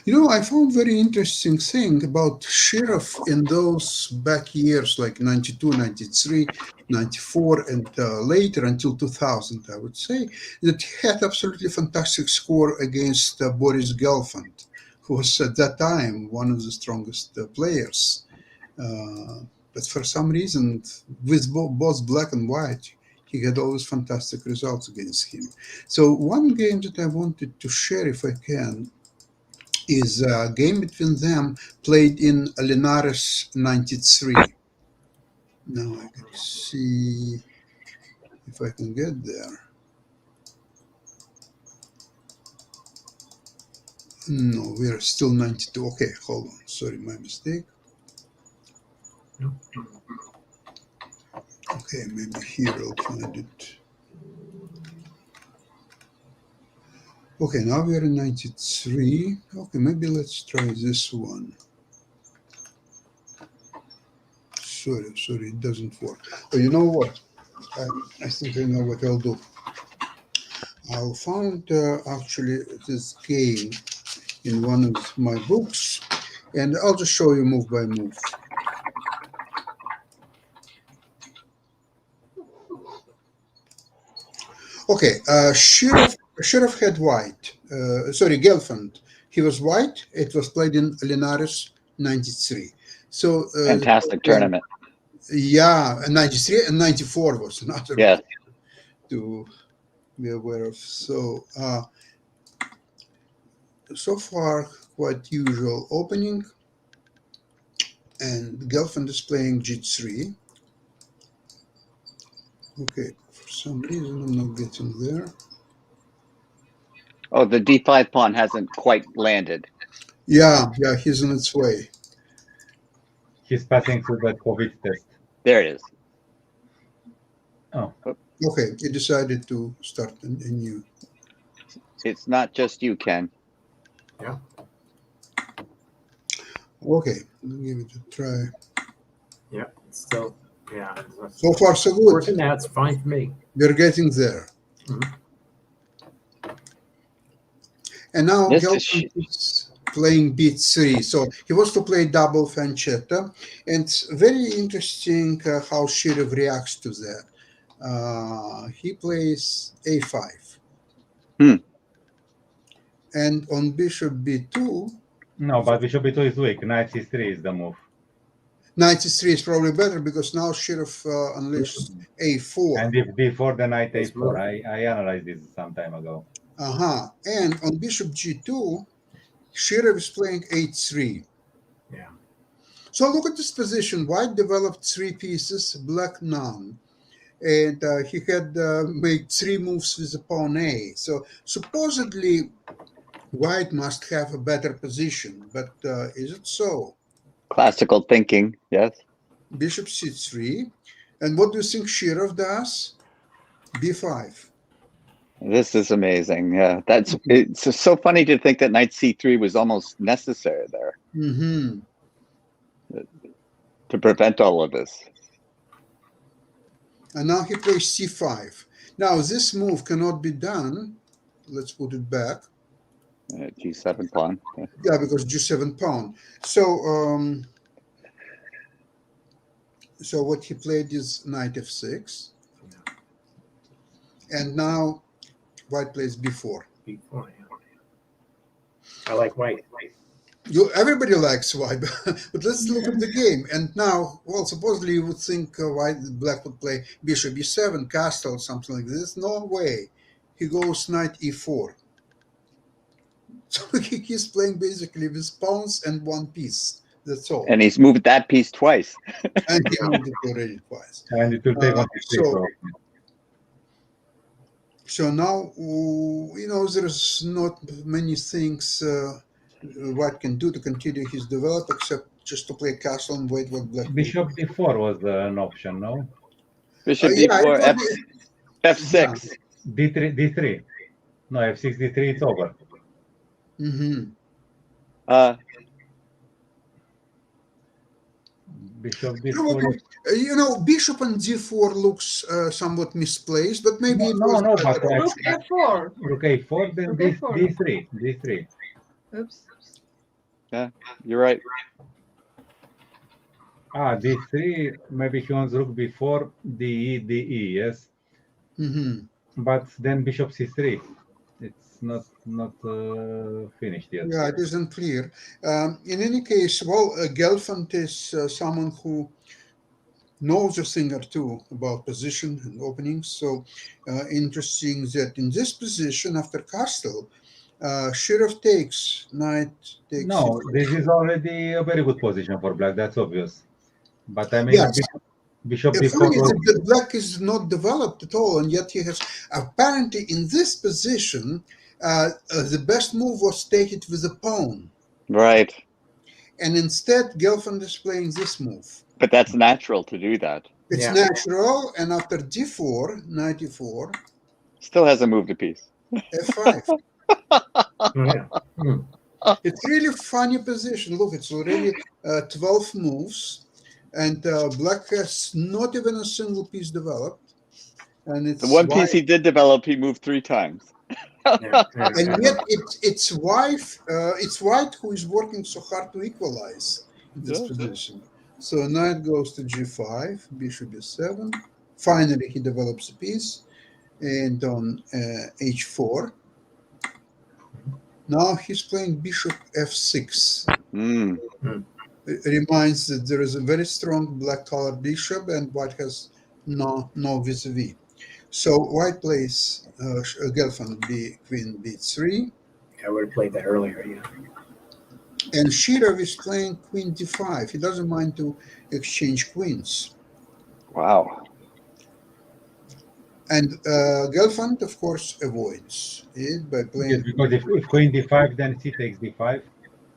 I found very interesting thing about Sheriff in those back years, like 92, 93, 94, and later until 2000, I would say, that he had absolutely fantastic score against Boris Gelfand, who was at that time one of the strongest players. But for some reason, with both black and white, he had always fantastic results against him. So one game that I wanted to share, if I can, is a game between them played in Linares 93. Now I can see if I can get there. No, we are still 92. Okay, hold on. Sorry, my mistake. Okay, maybe here I'll find it. Okay, now we are in 93. Okay, maybe let's try this one. Sorry, it doesn't work. Oh, you know what? I think I know what I'll do. I'll find actually this game in one of my books, and I'll just show you move by move. Okay, Sheriff had white. Sorry, Gelfand. He was white. It was played in Linares 93. So, Fantastic tournament. yeah, 93 and 94 was another Yes. one to be aware of. So, so far, quite usual opening. And Gelfand is playing G3. Okay, for some reason I'm not getting there. Oh, the D5 pawn hasn't quite landed. Yeah, he's on its way. He's passing through the COVID test. There it is. Oh, Okay, he decided to start a new. It's not just you, Ken. Yeah. Okay, we'll give it a try. Yeah. So yeah. So far, so good. Working out, it's fine for me. We're getting there. Mhm. And now This Gelfand is is playing B3. So he wants to play double Fancetta. And it's very interesting how Shirov reacts to that. He plays A5. Hmm. And on bishop B2, no, but bishop b2 is weak. Knight c3 is the move. knight C3 is probably better because now Shirov unleashed A4. And if d4, then knight Let's a4. move. I analyzed this some time ago. And on bishop G2, Shirov is playing H3. Yeah. So look at this position. White developed three pieces, black none. And he had made three moves with the pawn A. So supposedly, white must have a better position. But is it so? classical thinking. Yes. Bishop C3. And what do you think Shirov does? B5. This is amazing. Yeah, it's so funny to think that knight c3 was almost necessary there Mm-hmm. to prevent all of this. And now he plays C5. Now this move cannot be done. Let's put it back. G7 pawn. Yeah. Yeah, because G7 pawn. So what he played is knight F6. And now white plays B4. Before, yeah. I like white. Everybody likes white, but let's look at the game. And now, well, supposedly you would think black would play bishop E7, castle, something like this. No way. He goes knight E4. So he's playing basically with pawns and one piece. That's all. And he's moved that piece twice. And he moved it already twice. And it will take on so- So now, there's not many things white can do to continue his develop except just to play castle and wait what black. Bishop d4 was an option, no? Bishop Yeah, d4, it was- f6. d3. No, f6, d3, it's over. Mhm. Bishop d4. Probably, bishop and d4 looks somewhat misplaced, but maybe it No, was no, better but off. Rook F4. Rook a4, then Rook A4. d3. Oops. You're right. D3, maybe he wants rook b4, de, yes. Mhm. But then bishop c3. It's not finished yet. Yeah, it isn't clear. In any case, Gelfand is someone who knows a thing or two about position and openings. So interesting that in this position, after castle, Shirov takes, knight takes. No, this is already a very good position for black. That's obvious. But I mean, Yes. bishop The funny is b4. that the black is not developed at all, and yet he has apparently in this position, the best move was take it with a pawn, Right. and instead Gelfand is playing this move. But that's natural to do that. It's Yeah. natural, and after d4, knight e4, Still hasn't moved a piece. f5. Oh, yeah. Hmm. It's really funny position. Look, it's already 12 moves, and black has not even a single piece developed, and The it's one piece white. he did develop, he moved 3 times. Yeah. Yeah. And yet, it's white who is working so hard to equalize in this position. So knight goes to g5, bishop b7. Finally, he develops a piece, and on h4. Now he's playing bishop f6. Mm. It reminds that there is a very strong black-colored bishop, and white has no vis-a-vis. So white plays Gelfand queen b3, I would have played that earlier. Yeah. and Shirov is playing queen d5. He doesn't mind to exchange queens. Wow. And Gelfand, of course, avoids it by Yes, playing. because if queen d5, then c takes d5,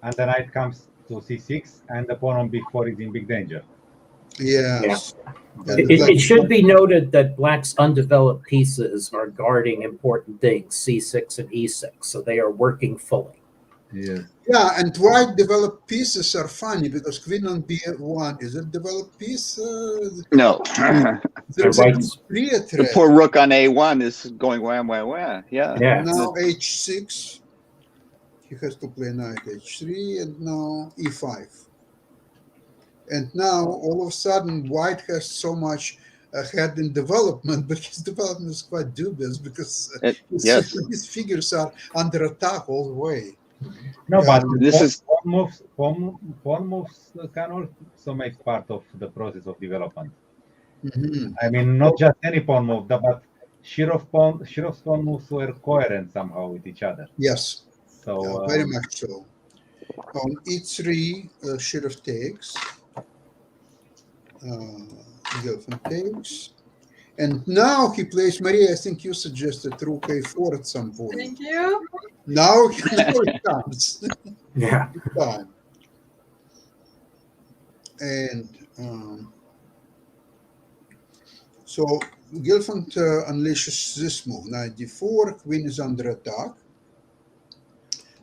and the knight comes to c6, and the pawn on b4 is in big danger. Yes. And It should be noted that black's undeveloped pieces are guarding important things, c6 and e6, so they are working fully. Yes. Yeah, and white developed pieces are funny because queen on b1 is a developed piece. No. There's a White's- The threat. poor rook on a1 is going wham, wham, wham. Yeah. Yeah. Now h6. He has to play knight h3, and now e5. And now, all of a sudden, white has so much ahead in development, but his development is quite dubious because Yes. his figures are under attack all the way. No, but This is pawn moves can also make part of the process of development. Mhm. I mean, not just any pawn move, but Shirov's pawn moves were coherent somehow with each other. Yes, So very much so. On e3, Shirov takes. Gelfand takes. And now he plays Maria. I think you suggested rook a4 at some point. Thank you. Now it comes. Yeah. Time. And so Gelfand unleashes this move. Knight d4, queen is under attack.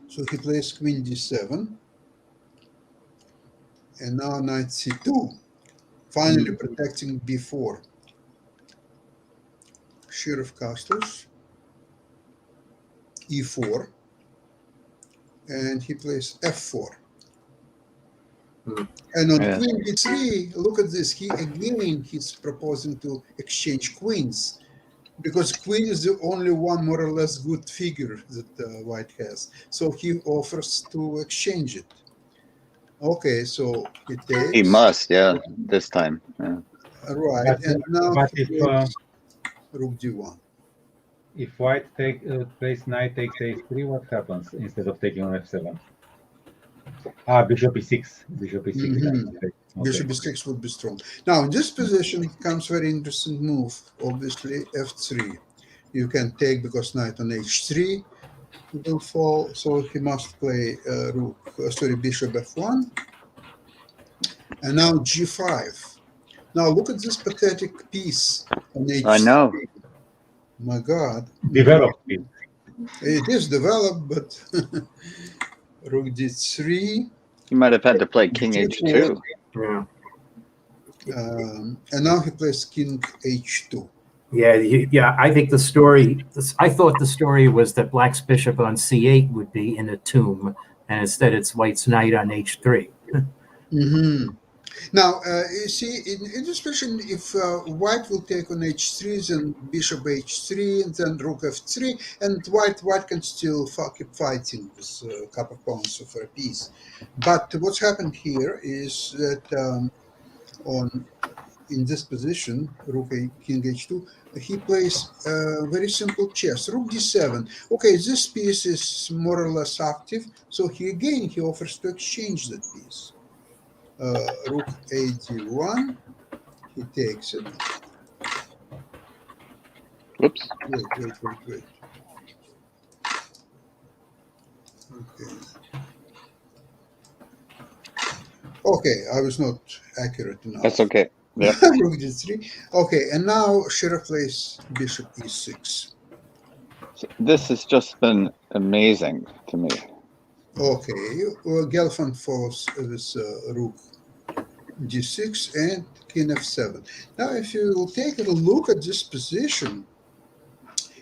So he plays queen d7. And now knight c2, finally protecting b4. Shirov castles, e4, and he plays f4. And on queen b3, look at this. He's proposing to exchange queens, because queen is the only one more or less good figure that white has. So he offers to exchange it. Okay, so he takes. he must, yeah, this time. Yeah. Right, But- and now but he if, plays rook d1. if white plays knight takes a3, what happens instead of taking on f7? Bishop e6. Bishop e6. Mhm. Okay. Bishop b6 would be strong. Now, in this position comes very interesting move, obviously, f3. You can take because knight on h3 will fall, so he must play bishop f1. And now g5. Now, look at this pathetic piece on h3. I know. My God. Developed it. It is developed, but rook d3. He might have had to play king h2. Yeah. And now he plays king h2. Yeah. I think the story. I thought the story was that black's bishop on c8 would be in a tomb, and instead it's white's knight on h3. Mm-hmm. Now, you see, in this position, if white will take on h3, then bishop h3, and then rook f3, and white can still keep fighting with a couple of pawns for a piece. But what's happened here is that in this position, king h2, he plays very simple chess. Rook d7. Okay, this piece is more or less active, so he offers to exchange that piece. Rook a d1, he takes it. Whoops. Wait. Okay. Okay, I was not accurate enough. That's okay. Yeah. Rook d3. Okay, and now Sheriff plays bishop e6. This has just been amazing to me. Okay, well, Gelfand follows with rook d6 and king f7. Now, if you take a look at this position,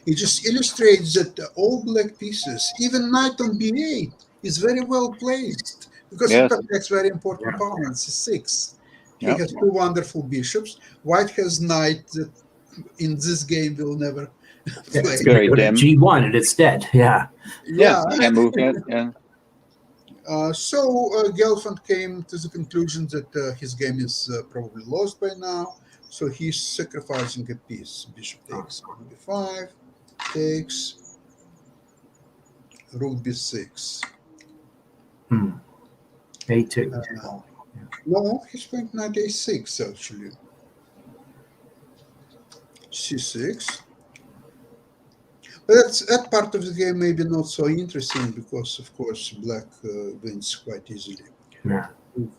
it just illustrates that all black pieces, even knight on b8, is very well placed because it Yes. protects very important Yeah. pawn on c6. He Yep. has two wonderful bishops. White has knight that in this game will never play. It's going Very to go to dim. G1 and it's dead. Yeah. Yeah. Can't move it. Yeah. So Gelfand came to the conclusion that his game is probably lost by now. So he's sacrificing a piece. Bishop takes b5, takes rook b6. A2. No, he's playing knight a6 actually. c6. But that part of the game maybe not so interesting because, of course, black wins quite easily. Yeah. Rook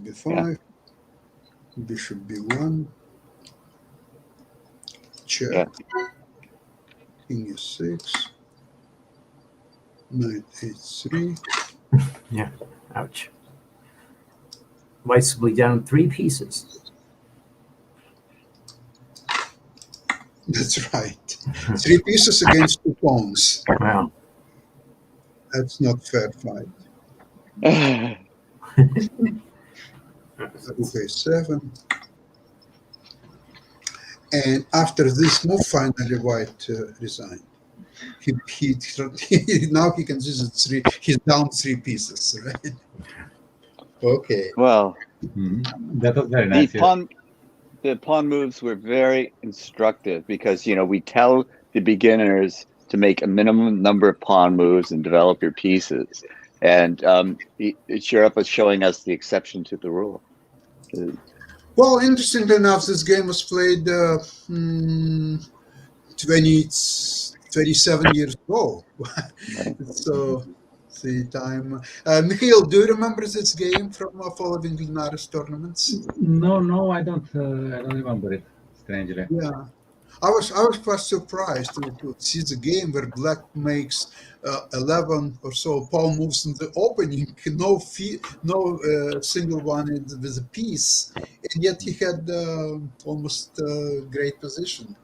b5, bishop b1, check, Yeah. king e6, knight h3. Yeah. Ouch. White's will be down 3 pieces. That's right. 3 pieces against 2 pawns. Wow. That's not fair fight. Rook a7. And after this move, finally, White resigned. Now he can use it 3. He's down 3 pieces, right? Okay. Well, That was very the nice. Yeah. pawn moves were very instructive because we tell the beginners to make a minimum number of pawn moves and develop your pieces. And Sheriff was showing us the exception to the rule. Well, interestingly enough, this game was played 27 years ago. So, the time. Mikhail, do you remember this game from following Linares tournaments? No, I don't remember it. Strangely. Yeah. I was quite surprised to see the game where black makes 11 or so pawn moves in the opening, no single one with a piece, and yet he had almost great position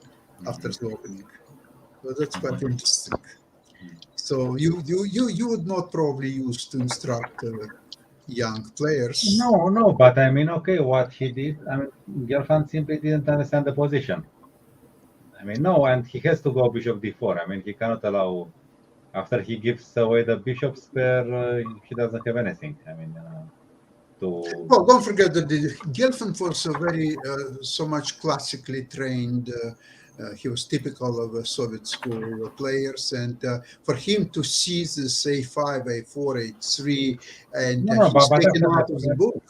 after the opening. So that's quite interesting. So you would not probably use to instruct young players. No, but I mean, okay, what he did, I mean, Gelfand simply didn't understand the position. I mean, no, and he has to go bishop d4. I mean, he cannot allow, after he gives away the bishop's pair, he doesn't have anything. I mean, Well, don't forget that Gelfand was a very, so much classically trained. He was typical of Soviet school players, and for him to see this a5, a4, a3, and he's taken out of the book.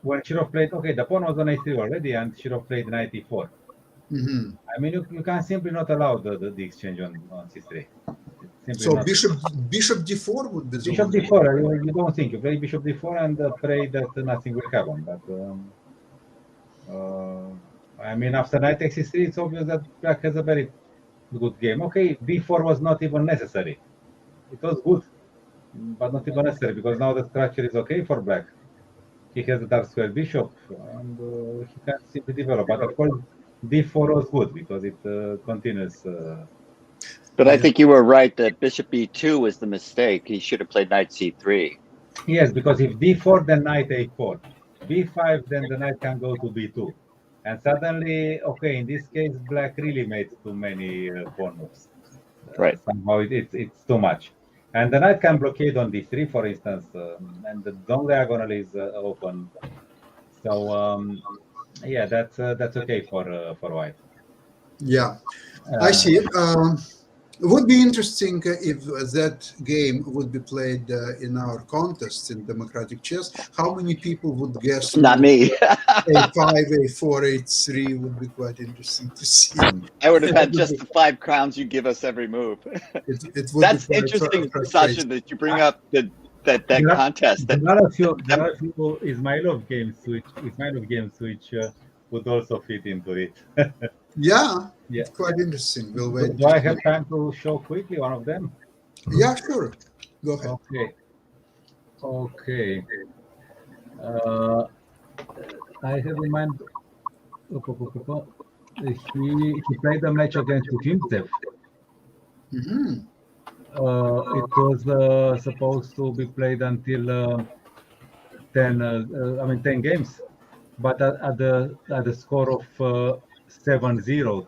When Shirov played, okay, the pawn was on a3 already, and Shirov played knight e4. Mm-hmm. I mean, you can simply not allow the exchange on c3. So bishop d4 would be bishop d4. You don't think you play bishop d4 and pray that nothing will happen. But I mean, after knight takes c3, it's obvious that black has a very good game. Okay, b4 was not even necessary. It was good, but not even necessary because now the structure is okay for black. He has a dark square bishop, and he can simply develop. But of course, d4 was good because it continues. But I think you were right that bishop e2 was the mistake. He should have played knight c3. Yes, because if d4, then knight a4. b5, then the knight can go to b2. And suddenly, okay, in this case, black really made too many pawn moves. Right. Somehow it's too much. And the knight can blockade on d3, for instance, and the long diagonal is open. So, yeah, that's okay for white. Yeah, I see. It would be interesting if that game would be played in our contest in democratic chess. How many people would guess? Not me. a5, a4, a3 would be quite interesting to see. I would have had just the 5 crowns you give us every move. It would That's be quite interesting, frustrating. Sasha, that you bring up that Yeah. contest. That There are a few Ismailov games which would also fit into it. Yeah, Yeah. quite interesting. We'll wait Do to I see. have time to show quickly one of them? Yeah, sure. Go ahead. Okay. Okay. Uh, I have in mind. He played a match against Ufimtsev. Hmm. It was supposed to be played until 10 games, but at the score of 7-0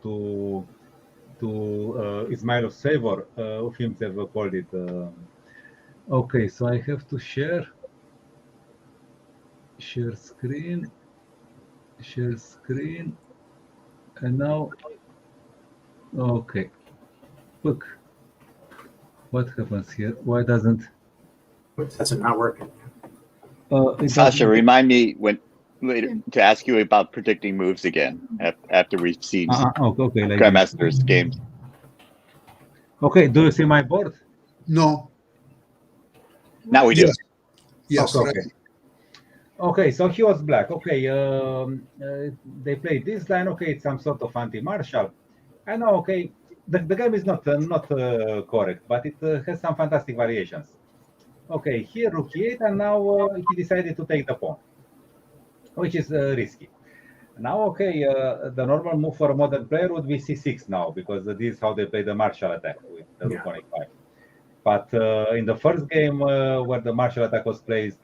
to Ismailov's favor, Ufimtsev called it. Okay, so I have to share screen, and now, okay, look, what happens here? Why doesn't That's not working. it Sasha, doesn't- remind me when later to ask you about predicting moves again after we've seen okay, like this. Grandmaster's games. Okay, do you see my board? No. Now we do. Yes. Yes. Okay, Right. okay. Okay, so he was black. Okay, they played this line. Okay, it's some sort of anti-martial. I know. Okay, the game is not correct, but it has some fantastic variations. Okay, here rook e8, and now he decided to take the pawn, which is risky. Now, okay, the normal move for a modern player would be c6 now, because this is how they play the martial attack with the rook on e5. But in the first game where the martial attack was played,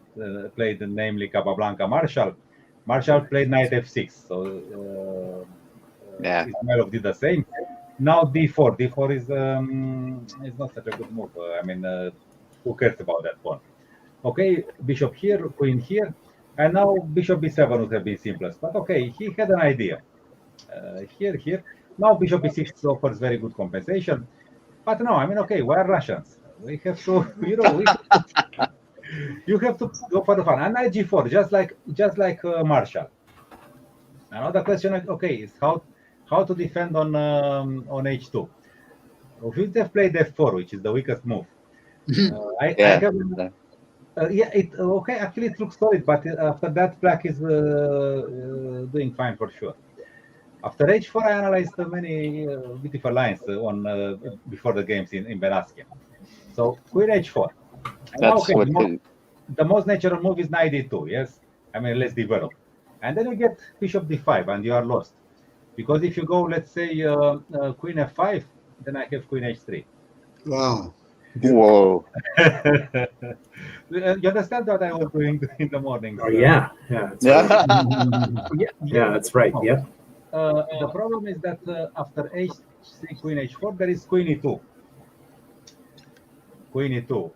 namely Capablanca Marshall played knight f6. So Ismailov did the same. Now d4. D4 is not such a good move. I mean, who cares about that pawn? Okay, bishop here, queen here, and now bishop b7 would have been simplest. But okay, he had an idea. Here. Now bishop b6 offers very good compensation. But no, I mean, okay, we're Russians. We have to, you have to go for the fun. And knight g4, just like Marshall. Another question, okay, is how to defend on h2. If they played f4, which is the weakest move, I have. Okay. Actually, it looks solid, but after that, black is doing fine for sure. After h4, I analyzed many beautiful lines before the games in Benaskin. So queen h4. That's okay, what the most natural move is knight d2. Yes, I mean less developed, and then you get bishop d5, and you are lost. Because if you go, let's say queen f5, then I have queen h3. Wow. Whoa. You understand what I was doing in the morning? Oh, yeah. That's right. That's right. Yep. The problem is that after h3, queen h4, there is queen e2. Queen e2.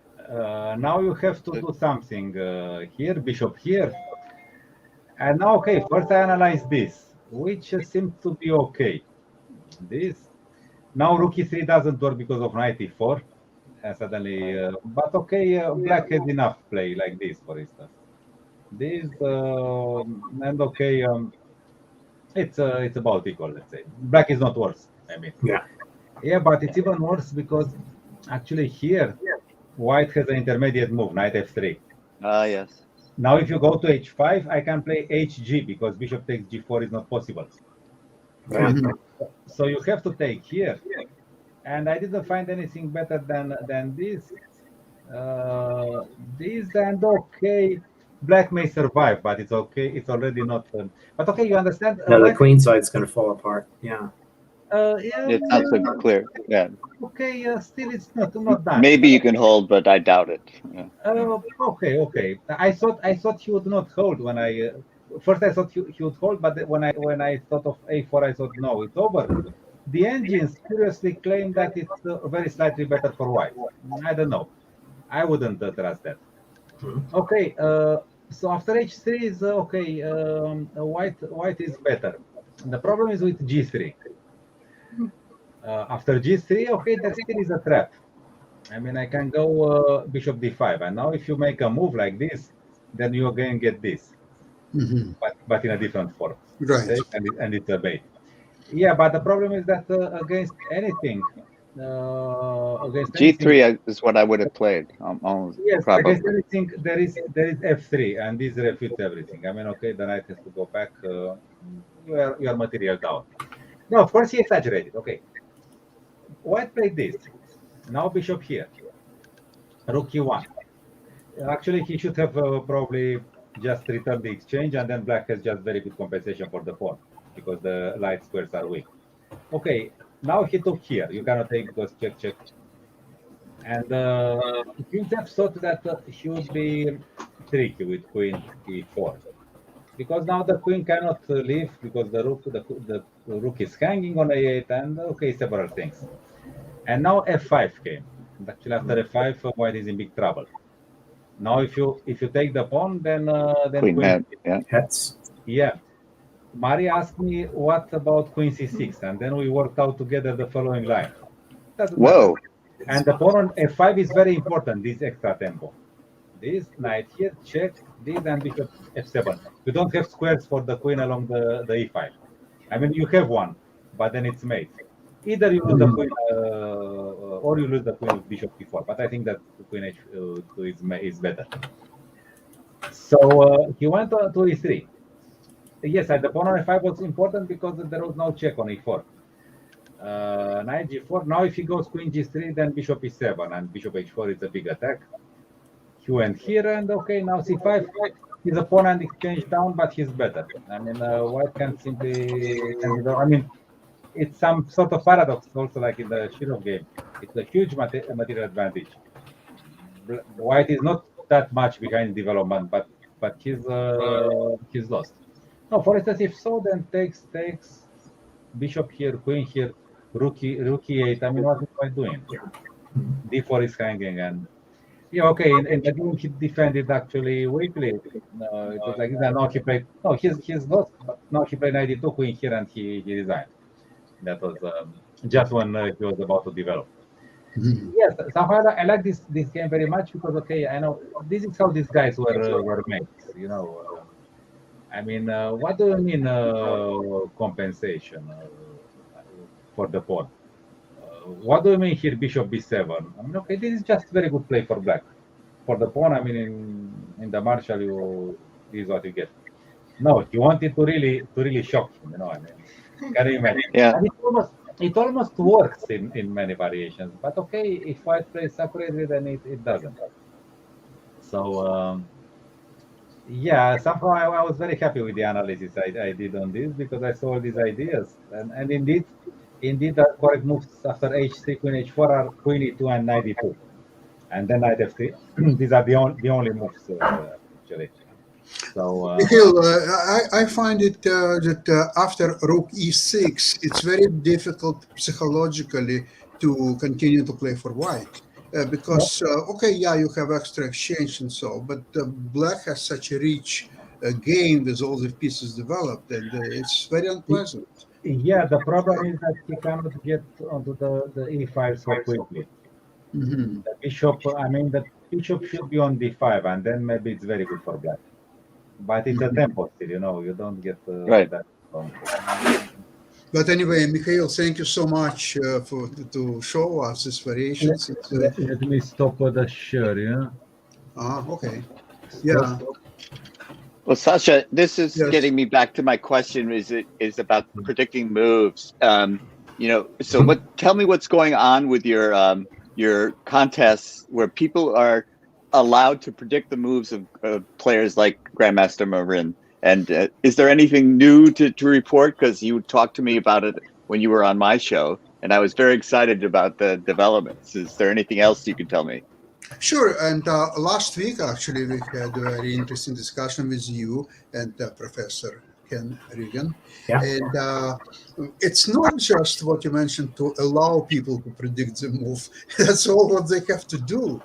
Now you have to do something here, bishop here. And now, okay, first I analyze this, which seems to be okay. This. Now rook e3 doesn't work because of knight e4. Suddenly, but okay, black has enough play like this, for instance. This, and okay, it's about equal, let's say. Black is not worse, I mean. Yeah, but it's even worse because actually here, white has an intermediate move, knight f3. Yes. Now if you go to h5, I can play hg because bishop takes g4 is not possible. So you have to take here. And I didn't find anything better than this. This, and okay, black may survive, but it's okay. It's already not. But okay, you understand? No, the queen side's going to fall apart. Yeah. It's not so clear. Yeah. Okay, still it's not done. Maybe you can hold, but I doubt it. Yeah. Okay. I thought he would not hold when I first I thought he would hold, but when I thought of a4, I thought no, it's over. The engines curiously claim that it's very slightly better for white. I don't know. I wouldn't trust that. Okay, so after h3 is okay. White is better. The problem is with g3. After g3, okay, there still is a trap. I mean, I can go bishop d5, and now if you make a move like this, then you again get this, but in a different form. Right. Okay? And it's a bait. Yeah, but the problem is that against anything, against anything. G3 is what I would have played. Almost, Yes, probably. against anything there is F3, and this refutes everything. I mean, okay, the knight has to go back. Your material down. No, of course he exaggerated. Okay, white played this. Now bishop here. Rook e1. Actually, he should have probably just returned the exchange, and then black has just very good compensation for the pawn because the light squares are weak. Okay, now he took here. You cannot take because check, check. And Queen thought that he would be tricky with Queen e4 because now the queen cannot leave because the rook is hanging on a8 and okay, several things. And now f5 came. And actually, after f5, white is in big trouble. Now, if you take the pawn, then Queen had, yeah. Hets. yeah. Mari asked me what about Queen c6, and then we worked out together the following line. Doesn't Whoa. matter. And the pawn on f5 is very important. This extra tempo. This knight here, check this, and bishop f7. You don't have squares for the queen along the e5. I mean, you have one, but then it's mate. Either you lose the queen, or you lose the queen with bishop e4. But I think that the queen h2 is better. So he went on to e3. Yes, the pawn on f5 was important because there was no check on e4. Knight g4. Now, if he goes queen g3, then bishop e7, and bishop h4 is a big attack. He went here, and okay, now c5. His opponent exchange down, but he's better. I mean, white can simply. I mean, it's some sort of paradox, also like in the Shirov game. It's a huge material advantage. White is not that much behind development, but he's lost. No, for instance, if so, then takes bishop here, queen here, rook e8. I mean, what is white doing? d4 is hanging, and yeah, okay. In the game, he defended actually weakly. It was like that. Now he played. No, he's lost. But now he played 92 queen here, and he resigned. That was just when he was about to develop. Yes, somehow I like this game very much because okay, I know this is how these guys were made. You know, I mean, what do you mean compensation for the pawn? What do you mean here, bishop b7? I mean, okay, this is just very good play for black. For the pawn, I mean, in the marshal, this is what you get. No, he wanted to really shock him. You know, I mean, can you imagine? Yeah. And it almost works in many variations. But okay, if white plays separately, then it doesn't. So yeah, somehow I was very happy with the analysis I did on this because I saw all these ideas, and indeed the correct moves after h3, queen h4 are queen e2 and knight e2, and then knight f3. These are the only moves actually. So Mikhail, I find it that after rook e6, it's very difficult psychologically to continue to play for white. Because, okay, yeah, you have extra exchange and so, but black has such a rich game with all the pieces developed, and it's very unpleasant. yeah, the problem is that he cannot get onto the e5 so quickly. Mhm. The bishop, I mean, the bishop should be on d5, and then maybe it's very good for black. But it's a tempo still, you know, you don't get Right. that. But anyway, Mikhail, thank you so much to show us these variations. Let me stop the share, yeah? Okay. Yeah. Well, Sasha, this is Yes. getting me back to my question. Is about predicting moves. You know, so tell me what's going on with your contests where people are allowed to predict the moves of players like Grandmaster Marin. And is there anything new to report? Because you talked to me about it when you were on my show, and I was very excited about the developments. Is there anything else you can tell me? Sure. And last week, actually, we had a very interesting discussion with you and Professor Ken Regan. Yeah. And it's not just what you mentioned to allow people to predict the move. That's all what they have to do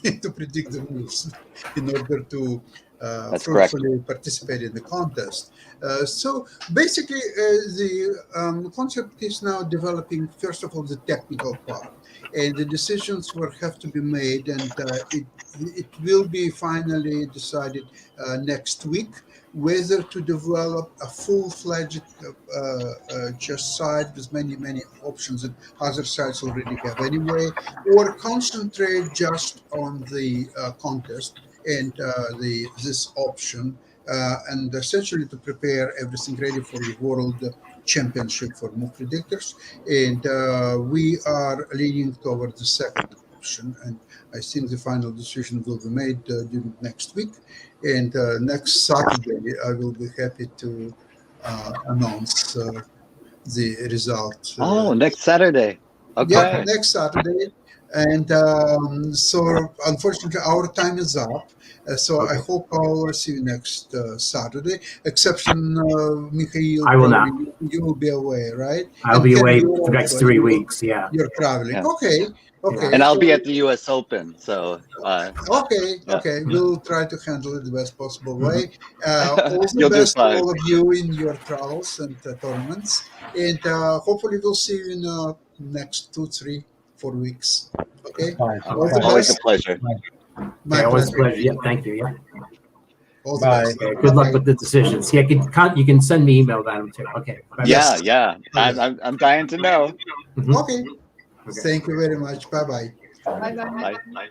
to predict the moves in order to That's correct. fruitfully participate in the contest. So basically, the concept is now developing, first of all, the technical part. And the decisions will have to be made, and it will be finally decided next week whether to develop a full-fledged chess site with many options that other sites already have anyway, or concentrate just on the contest and this option, and essentially to prepare everything ready for the World Championship for move predictors. And we are leaning toward the second option, and I think the final decision will be made during next week. And next Saturday, I will be happy to announce the result. Oh, next Saturday. Yeah, Okay. next Saturday. And so, unfortunately, our time is up. So I Okay. hope I'll see you next Saturday. Exception, Mikhail, I will not. probably you will be away, right? I'll And be Ken, away you're for the next also- 3 weeks. Yeah. You're traveling. Yeah. Okay. Okay. And I'll so- be at the U.S. Open, so Okay, Yeah. okay. We'll try to handle it the best possible way. All the You'll do best to fine. all of you in your travels and tournaments. And hopefully we'll see you in next 2, 3, 4 weeks. Okay? Bye. All the always a best. pleasure. My Yeah, always a pleasure. pleasure. Yeah, thank you. Yeah. All the Bye. best. Okay, good luck Bye-bye. with the decisions. Yeah, you can send me email about them too. Okay. Bye-bye. Yes. Yeah. I'm dying to know. Mhm. Okay. Okay. Thank you very much. Bye-bye. Bye bye. Bye.